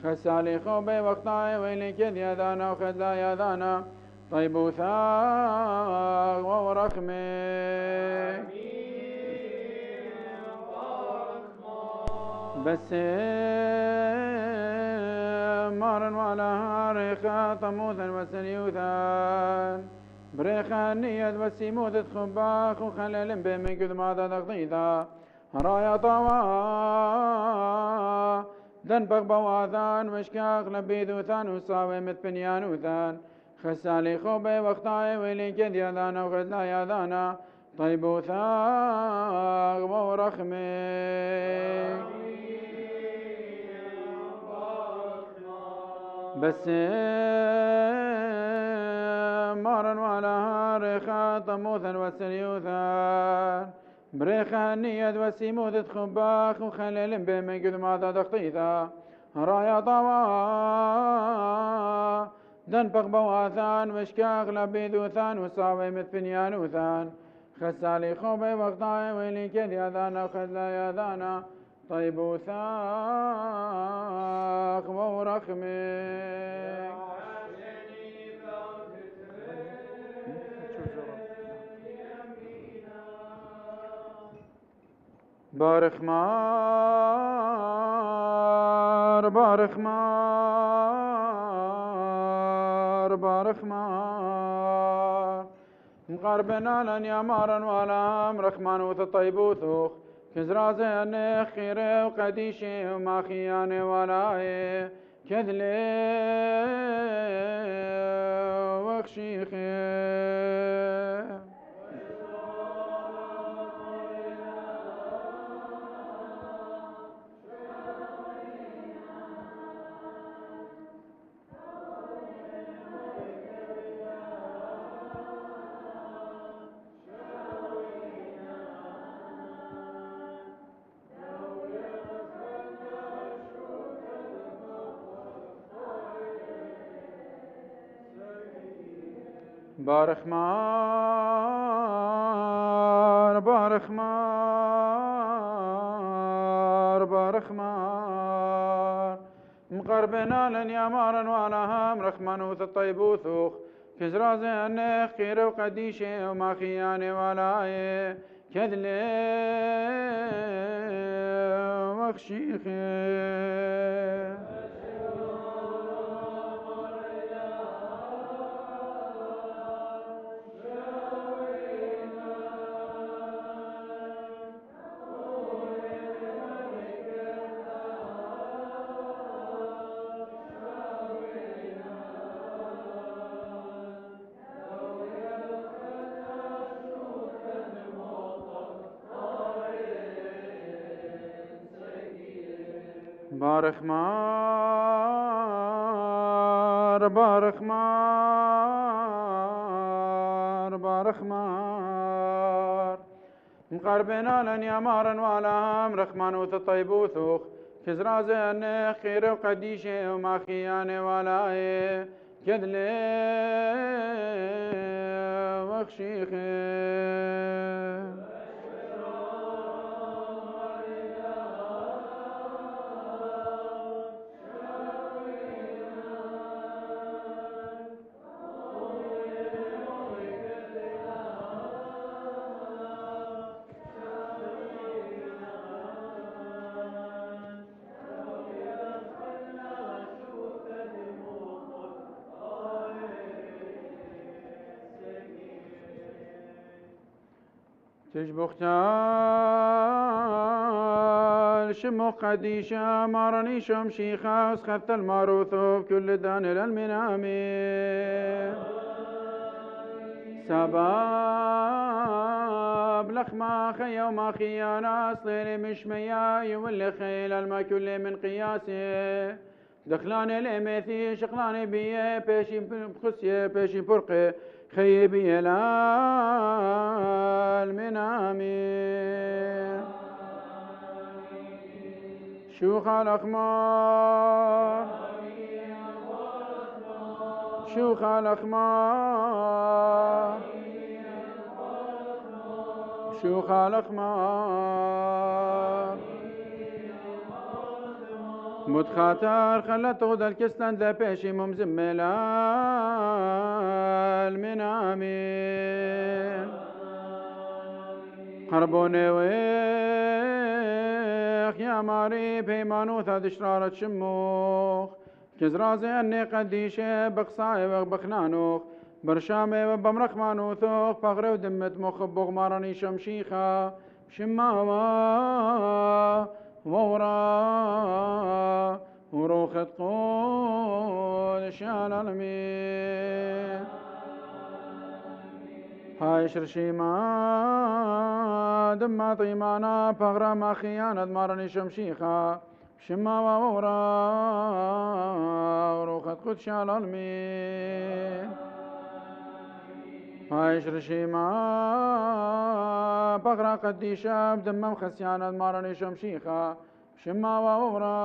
خسالي خوبي وقطاي ويلي كذ يذانا وخذ لا يذانا طيب وثاغ ورخمي بس مارن ولا هارخا طموثا وسنيوثان بريخا نية وسيموت تخباخ وخلل بمن قد ماذا تغطيثا رايا طوا دنبغ بواثان مشكاخ لبيذوثان وصاوي مثبنيانوثان خسالي خوبي وقطاي ويلي كذ يذانا وخذ لا يذانا طيب وثاغ ورخمي بس مارن ولا هارخا طموثا وسريوثان بريخا نية وسيموت تخباخ وخلل بمن قد ماذا تخطيثا رايا طوا دنبغ بواثان مشكاخ لبيذوثان وصاوي مثبنيانوثان خسالي خوبي وقطاي ويلي كذ يذانا وخذ لا يذانا طيب وثاق ورخمك بارخ مار بارخ مار بارخ مار مقربنا لن يمارا ولا رخمان وتطيبوثوخ كزرازي أني خيري وقديشي وما خياني ولاي كذلي وخشيخي بارخ مار بارخ مار بارخ مار مقربنا لن يمارا ولا هم رخمنوث الطيبوثوخ كزرازي أني خير وقديشي وما خياني ولا كذلي وخشيخي بارخ مار بارخ مار بارخ مار مقربنا لن يمارا ولا هم رخمانوث الطيبوثوخ كزرازي أني خير وقديشي وما خياني ولا كذلي وخشيخي تشبختال شمو قديشة مارني شم شيخة اسخذت الماروثو بكل دان للمنامي سباب لخما خيا وما خيانا صليلي مش مياي واللي خيل الما كل من قياسي دخلاني لمثي شغلاني بيه بيشي بخسيه بيشي فرقي خيبي المنامي شوخ الأخمار شوخ الأخمار شوخ الأخمار متخاتر خلت غدا الكستان ذا بيشي ممزملا المنامي قربوني ويخ يا ماري بيمانوث هذا شرارة شموخ كزرازي أني قديشي بقصاي بخنانوخ برشامي وبمرخ مانوثوخ فغري ودمت مخبوغ مارني شمشيخة شماما وورا وروخة قول شال المين هاي شرشيما دم طيمانا فغرا ما خيانة مارني شمشيخة شما وورا وروخة قول شال المين هاي شرشيما بغرا قديشة بدمم خسيانة مارني شمشيخة شما وورا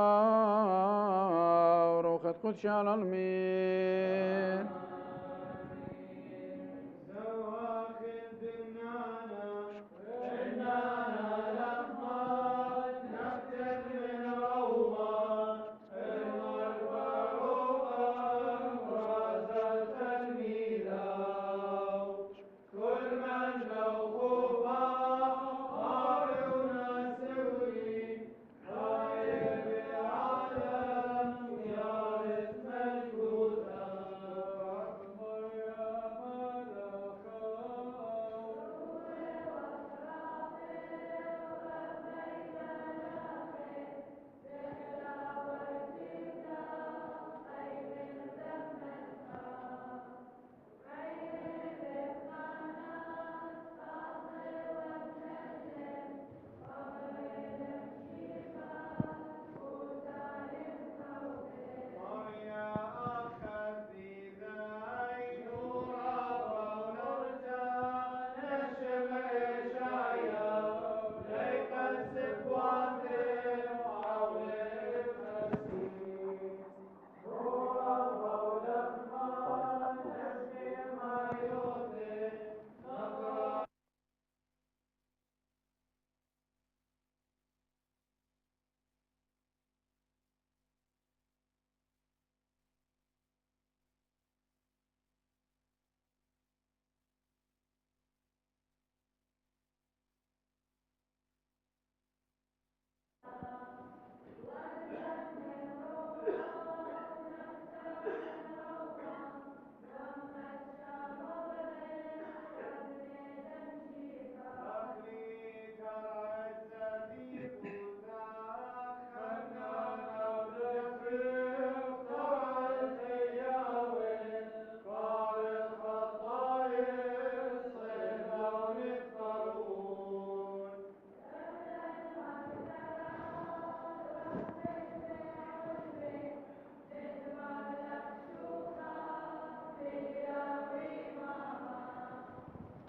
وروخة قدش على المين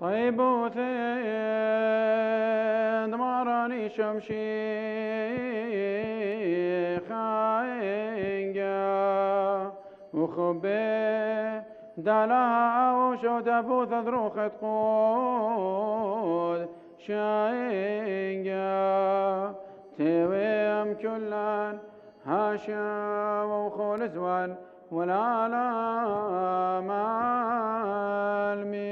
طيب وثين مراني شمشي خاينجا وخبي دالها وشو دبوث ذروخ تقود شاينجا تيويم كلان هاشا وخول زوال ولا لا مالمين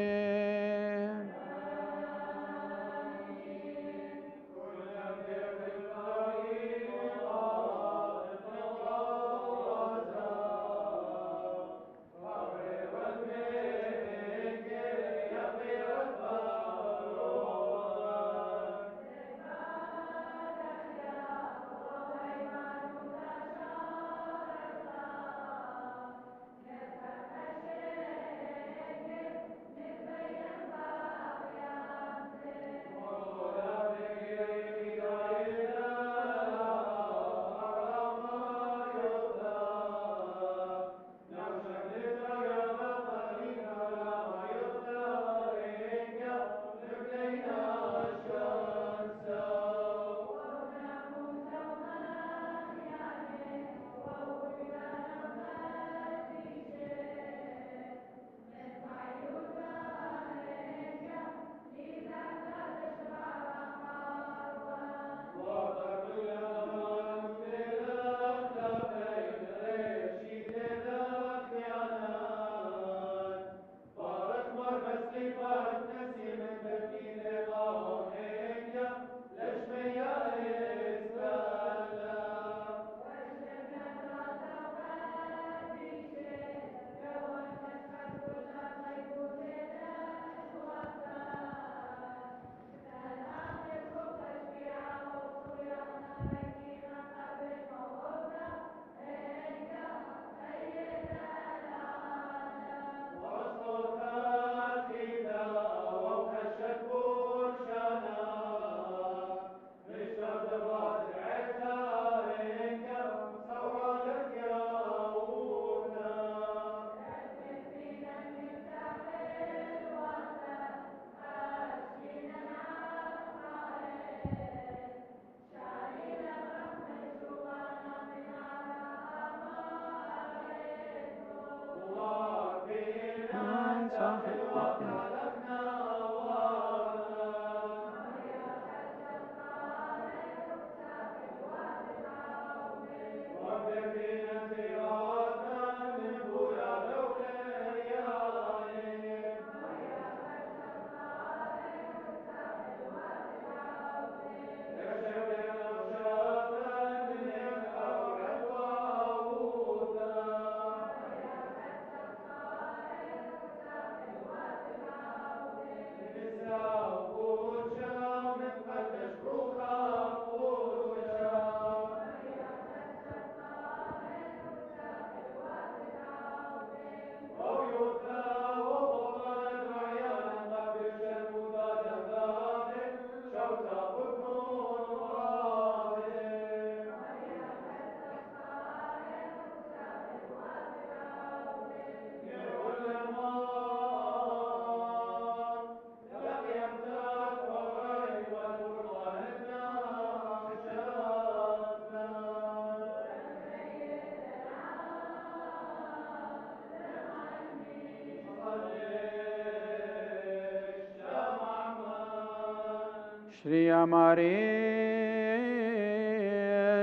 شريا ماري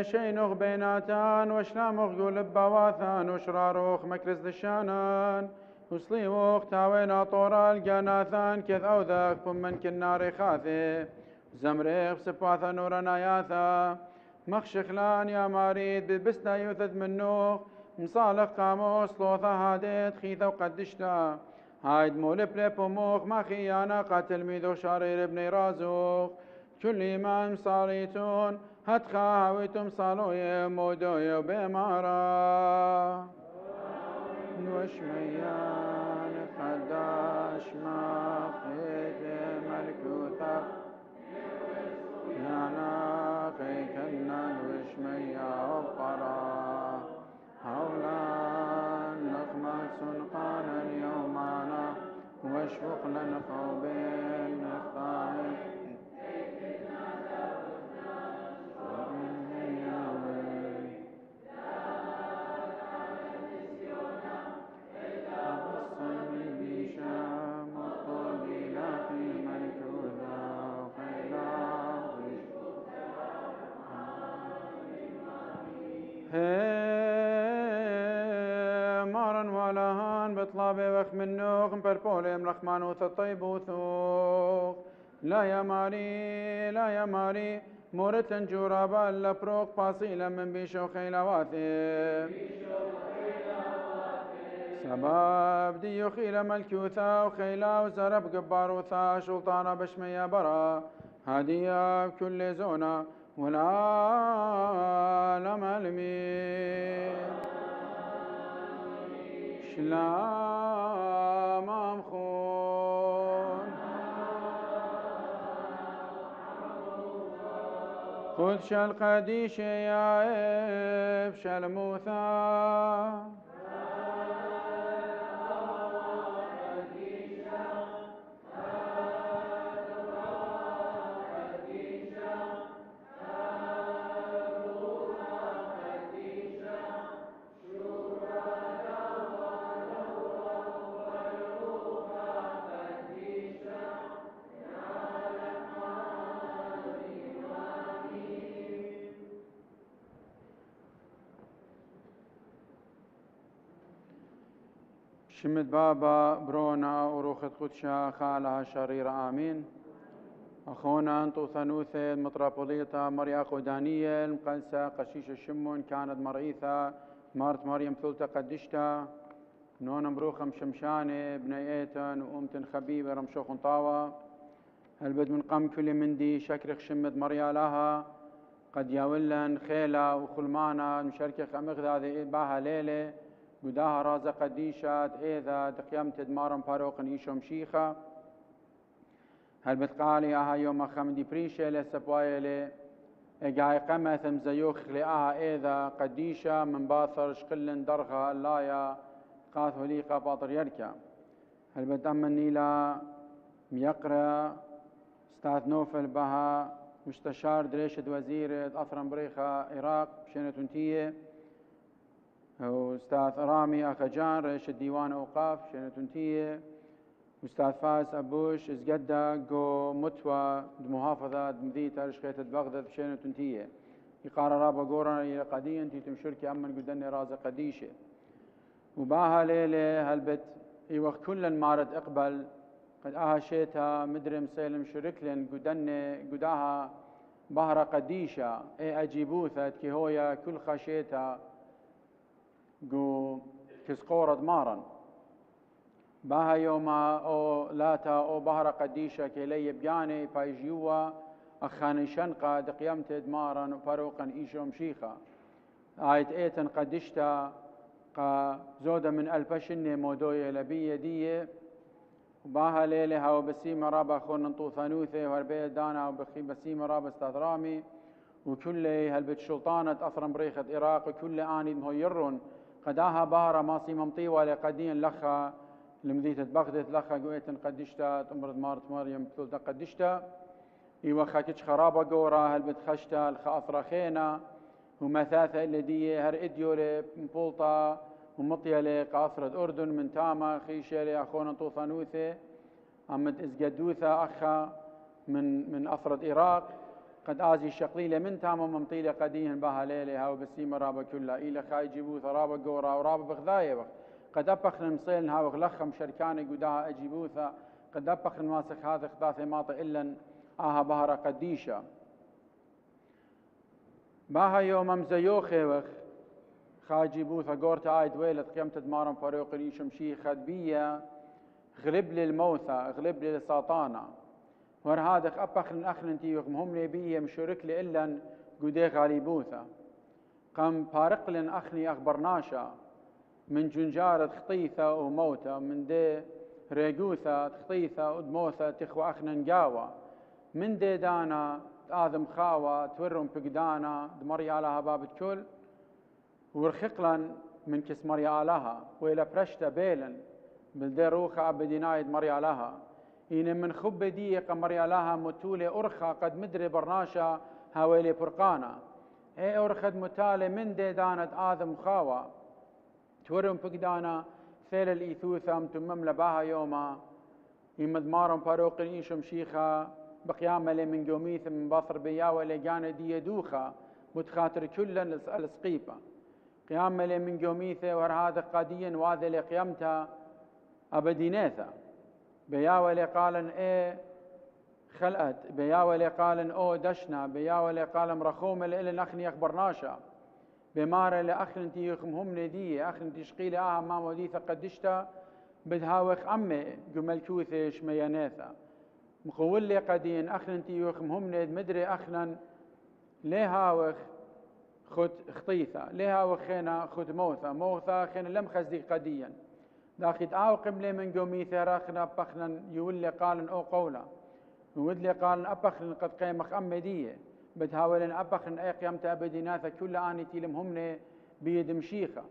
شينوخ بيناتان وشلاموخ قلب بواثان وشراروخ مكرز دشانان وصليوخ تاوينا طورال جاناثان كذ أوذاك بمن كناري خاثي زمريخ سباثا نورنا ياثا مخشخلان يا ماريد بالبسنا يوثد منوخ مصالح قاموس لوثا هاديت خيثا وقدشتا هايد مولب لبوموخ ما خيانا قاتل ميدو شارير ابن رازوخ كل إيمان صاليتون هتخاويتم صالوية مودوية بمارا نوش ميان قداش ما خيد ملكوتا يانا خيكنا نوش ميا وقرا هولا نقمة سنقانا اليومانا واشفق لنا خوبين مارن ولهان بطلابي وخ منوخ بربوليم رحمانوث الطيبوثوخ لا يا ماري لا يا ماري مورتن جورابا لبروق باصيلا من بيشو خيلواثي سباب ديو خيل ملكوثا وخيلا وزرب قباروثا شلطانا بشمية برا هادية بكل زونة والعالم المين شلام أمخون قدش القديش يا إبش الموثى شمت بابا برونا وروخت قدشا خالها شريرة آمين أخونا أنطو ثنوثة المطرابوليطة مريا قودانية المقنسة قشيش الشمون كانت مرئيثة مارت مريم ثلثة قدشتا نون مروخة مشمشانة بني ايتن وأمتن خبيبة رمشوخن طاوة هلبد من قم كل مندي شكرخ شمت مريا لها قد ياولن خيلة وخلمانة مشاركة خمغ باها ليلة قداها رازة قديشات إذا دقيمت دمارم باروقن إيشو مشيخة هل بتقالي آها يوم خمدي بريشة لسبوايا لي إقاي قمث مزيوخ لآها إذا قديشة من باثر شقلن درغة اللايا قاثه ليقا باطر يركا هل بتأمني لا ميقرأ استاذ نوفل بها مستشار دريشة وزير أثرم بريخة عراق بشينة تنتية أستاذ رامي أخجان رئيس الديوان أوقاف شينة تنتية أستاذ فاز أبوش إزقدا جو متوى محافظة مذيتة رشقية بغداد شينة تنتية يقارى رابا قورنا إلى قدية انتي تمشركي أمن قدني رازة قديشة وباها ليلة هالبت يوخ كل مارد اقبل قد آها شيتها مدري مسيلم شركلن قدني قداها بهرة قديشة اي أجيبوثة كي هويا كل خشيتها قو كسقورة مارن باها يوما او لاتا او بهرة قديشة كي لي بياني بايجيوا أخاني شنقة دقيمت دمارن وفاروقا إيشو مشيخة آيت ايتن قدشتا قا زودة من البشنة مودوية لبية دية وباها ليلة هاو بسيمة رابا خون نطو ثانوثة وهربية دانا وبخي بسيمة رابا استاذ رامي وكل هلبت شلطانة أثرم بريخة عراق وكل آني مهيرون قداها بارة ماصي ممطيوة لقدين لخا لمذيتة بغداد لخا قويتن قدشتا تمرض مارت مريم ثلثة قدشتا إيوخا كتش خرابة قورا هلبت خشتا الخا أثرخينا ومثاثة اللي دي هر إديو مبولطة ومطية لقاصرة أردن من تاما خيشة لأخونا طوثانوثة أمد إزقدوثة أخا من أفرد عراق قد آزي الشقليلة من تاما ممطيلة قديهن باها ليلة هاو بسيمة رابا كلها إيلا خاي جيبوثة رابا قورا ورابا بغذاية بخ قد أبخن مصيلن هاو غلخم شركاني قداها أجيبوثة قد أبخن ماسخ هذا خطاثي ماطئ إلا آها بهرة قديشة باها يوم مزيوخي وخ خاجي بوثا قورتا آيد ويلت قيمت دمارم فاروق ريشم شي خدبية غلب لي الموثى غلب لي الساطانة ور هادخ أبخن أخن تيوخ مهم لي بيه مشورك لي إلا قدي غالي بوثا قم بارق لن أخني أخبرناشا من جنجارة خطيثة وموتة من دي ريقوثة خطيثة ودموثة تخوى أخنا نقاوة من دي دانا آذم خاوة تورم بقدانا دمري على باب الكل ورخقلا من كس مريا لها وإلى برشتا بيلن بلدي روخا بدينايد مريا لها إن من خب ديق مريا لها متولي أرخا قد مدري برناشا هاويلي برقانا اي أرخد متالي من دي دانت آذم خاوة تورم بقدانا ثيل الإيثوثة متمم لباها يوما يمدمارم باروقين إيشم شيخا بقيامة لي من قوميث من باثر بياوة لقانا دي دوخا متخاطر كلا السقيفة قيام ملي من قوميثة ورهذا قاديا واذا لقيمتها أبدينيثا بياولي قالن إيه خلقت بياولي قالن أو دشنا بياولي قالن مرخوم لإلن أخني أخبرناشا بمارة لأخن تيخم هم ندية أخن تشقيل ما وديثة قدشتا بدهاوخ أمي قملكوثة شميانيثا مقول لي قدين أخن تيخم هم ند مدري أخنا ليهاوخ خد خطيثة ليهاوخ خينا خد موثا خينا لم خزدي قديا داخد آوقم لي من قوميثة راخنا بخنا يولي قالن أو قولا يولي قالن أبخن قد قيمخ أمي دية بتهاولن أبخن أي قيمت أبديناثا كل آني تيلم همني بيد مشيخة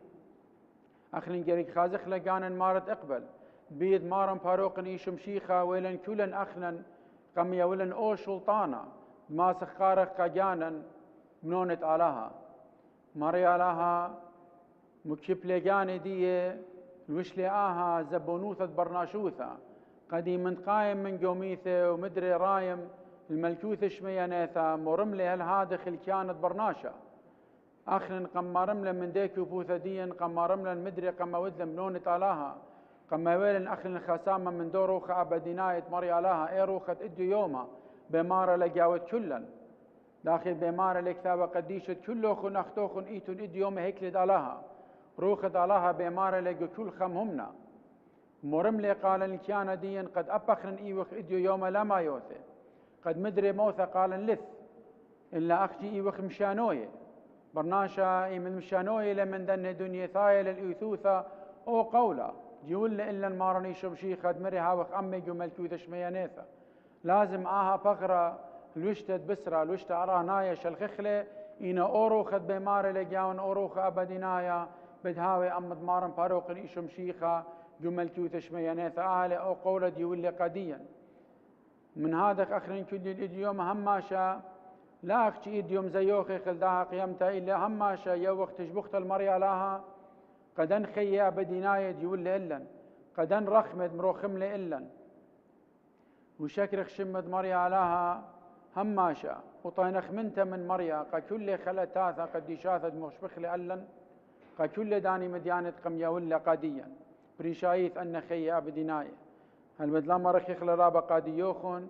أخلن جريك خازخ لقانن مارت اقبل بيد مارن باروقن إيش مشيخة ويلن كلن أخنن قم يولن أو شلطانا ما سخارق قجانا منونت آلاها ماري آلاها مكشب لقاني دي الوشلي آها زبونوثة برناشوثة قديم قايم من قوميثة ومدري رايم الملكوث شميانيثا مرملي هالهادخ اللي كانت برناشا أخن قمارملا من ديكو بوثديا قمارملا مدري قما وذن منون طالاها قما ويلن أخن خسامة من دوروخة أبدينايت مري آلاها إيروخة إدو يوما بمارة لقاوت كلا داخل بمارة لكتابة قديشة كلوخن أختوخن إيتون إدو يوما هيك لدالاها روخة دالاها بمارة لقو كل خمهمنا مرملي قال الكيانة ديا قد أبخن إيوخ إدو يوما لما يوثي قد مدري موثى قال لث إلا أخجي إيوخ مشانوية برناشا من مشانوية لمن دن دنيا ثاية للإيثوثة أو قولا جيول إلا المارني شمشي خد مري هاوخ أمي جملكوثة شميانيثة لازم آها فقرة الوشتة بسرة الوشتة أرانايا شالخخلة إنا أورو خد بماري لقياون أوروخ أبدينايا بدهاوي أمد مارن باروقن إيشم شيخة جملكوثة شميانيثة أهلي أو قولا جيول قديا من هذا أخرين كل الإديوم هماشا لا أخشي إديوم زيوخي خلداها قيمتا إلا هماشا يوخ تشبخت المريا لها قدن خيا بديناية ديول إلن قدن رخمد مروخم إلن وشكرخ شمد مريا لها هماشا وطينخ منت من مريا كل خلتاثا قديشاثا مشبخ لألن كل داني مديانة قميا ولا قاديا بريشايث أن خيا بديناية هالمدلما رخيخ لرابا قاديوخن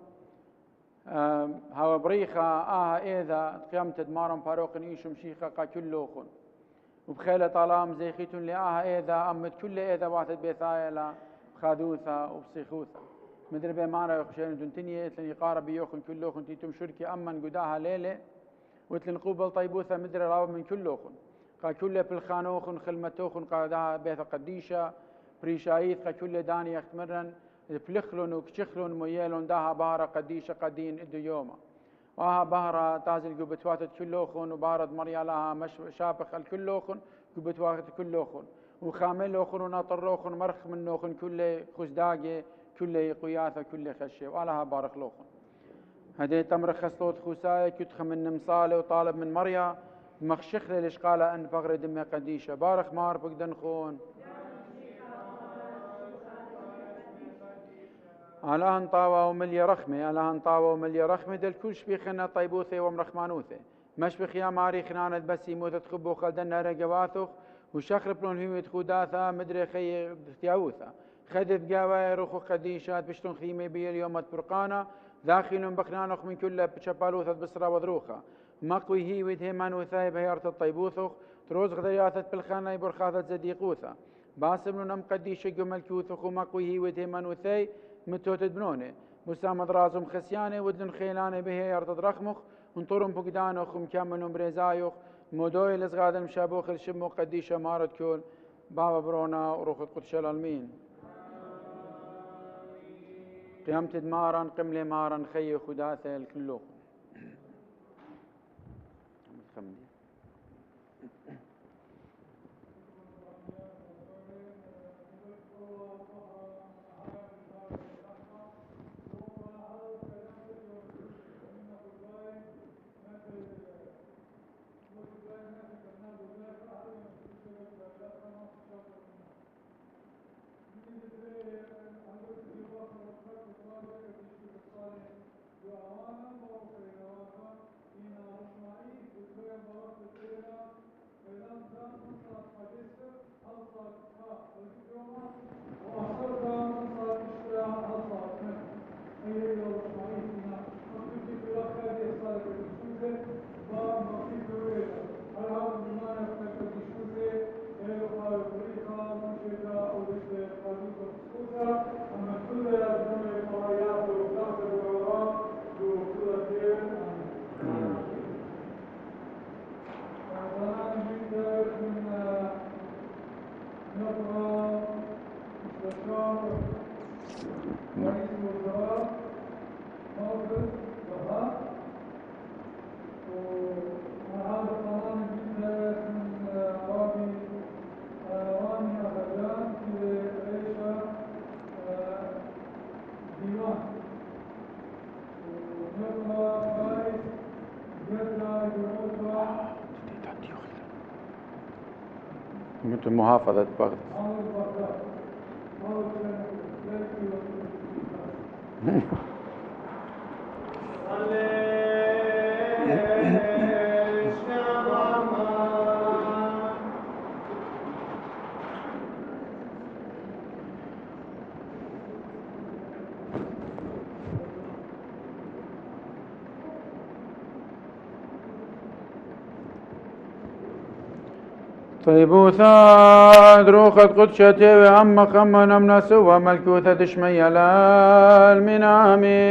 هاو بريخة إذا قيمت دمارن باروقن إيشم شيخة كلوخن وبخيلة طالام زيخيتون لآها إذا أمد كل إذا واثد بيثايا بخادوثة وبصيخوثة مدري بمانا يخشين دنتنية إتلن يقارب يوخن كلوخن تيتم شركي أمن قداها ليلة وإتلن قوبل طيبوثة مدري رابا من كلوخن كل بالخانوخن خلمتوخن قادها بيث قديشة بريشايث كل داني يختمرن بلخلون وكشخلون ميالون داها بهرة قديشة قدين إدو يوما وها بهرة تازل قبتواتت كلوخن وبارد مريا لها مش شابخ الكلوخن قبتواتت كلوخن وخاملوخن وناطروخن مرخ منوخن كل خزداقي كل قياثة كل خشة ولها بارخ لوخن هدي تمر خصوت خساية كتخم من نمصالة وطالب من مريا مخشخلة لشقالة أن فغر دمي قديشة بارخ مار بقدن خون الآن طاوة وملي رخمة الآن طاوة وملي رخمة دل كل شبيخنا طيبوثة ومرخمانوثة مشبخ يا ماري خنانة بس يموت تخبو خلدنا رقواثوخ وشخر بلون هيو تخوداثا مدري خي تياوثا خذف قاوة روخو قديشات بشتون خيمة بي اليوم برقانا داخل بخنانوخ من كل بشبالوثة بصرا وذروخة مقوي هي ودهمان وثاي بهيارة الطيبوثوخ تروز غدرياثة بالخانة برخاثة زديقوثة باسم لنم قديشة قملكوثوخ ومقوي هي ودهمان وثاي متوت بنونه مسامد رازم خسيانه ودن خيلانه به يرتد رخمخ ونطرم بقدانوخ ومكملون بريزايوخ مودوي لزغاد المشابوخ الشمو قديشه مارد كول بابا برونا وروخ القدس الالمين قيمت دمارا قملي مارا خي خداثه الكلوخ Thank you. مثل محافظة بغداد. طيبوثا دروخة قدشتي وعم خمنا من سوى ملكوثة تشمي المنامي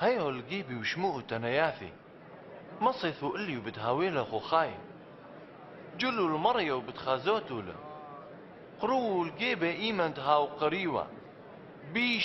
هيو الجيبي وشموه تنياثي مصيثو اللي وبتهاويله خوخاي جلو المرية وبتخازوتو له قرو الجيبة إيمن تهاو قريوة بيش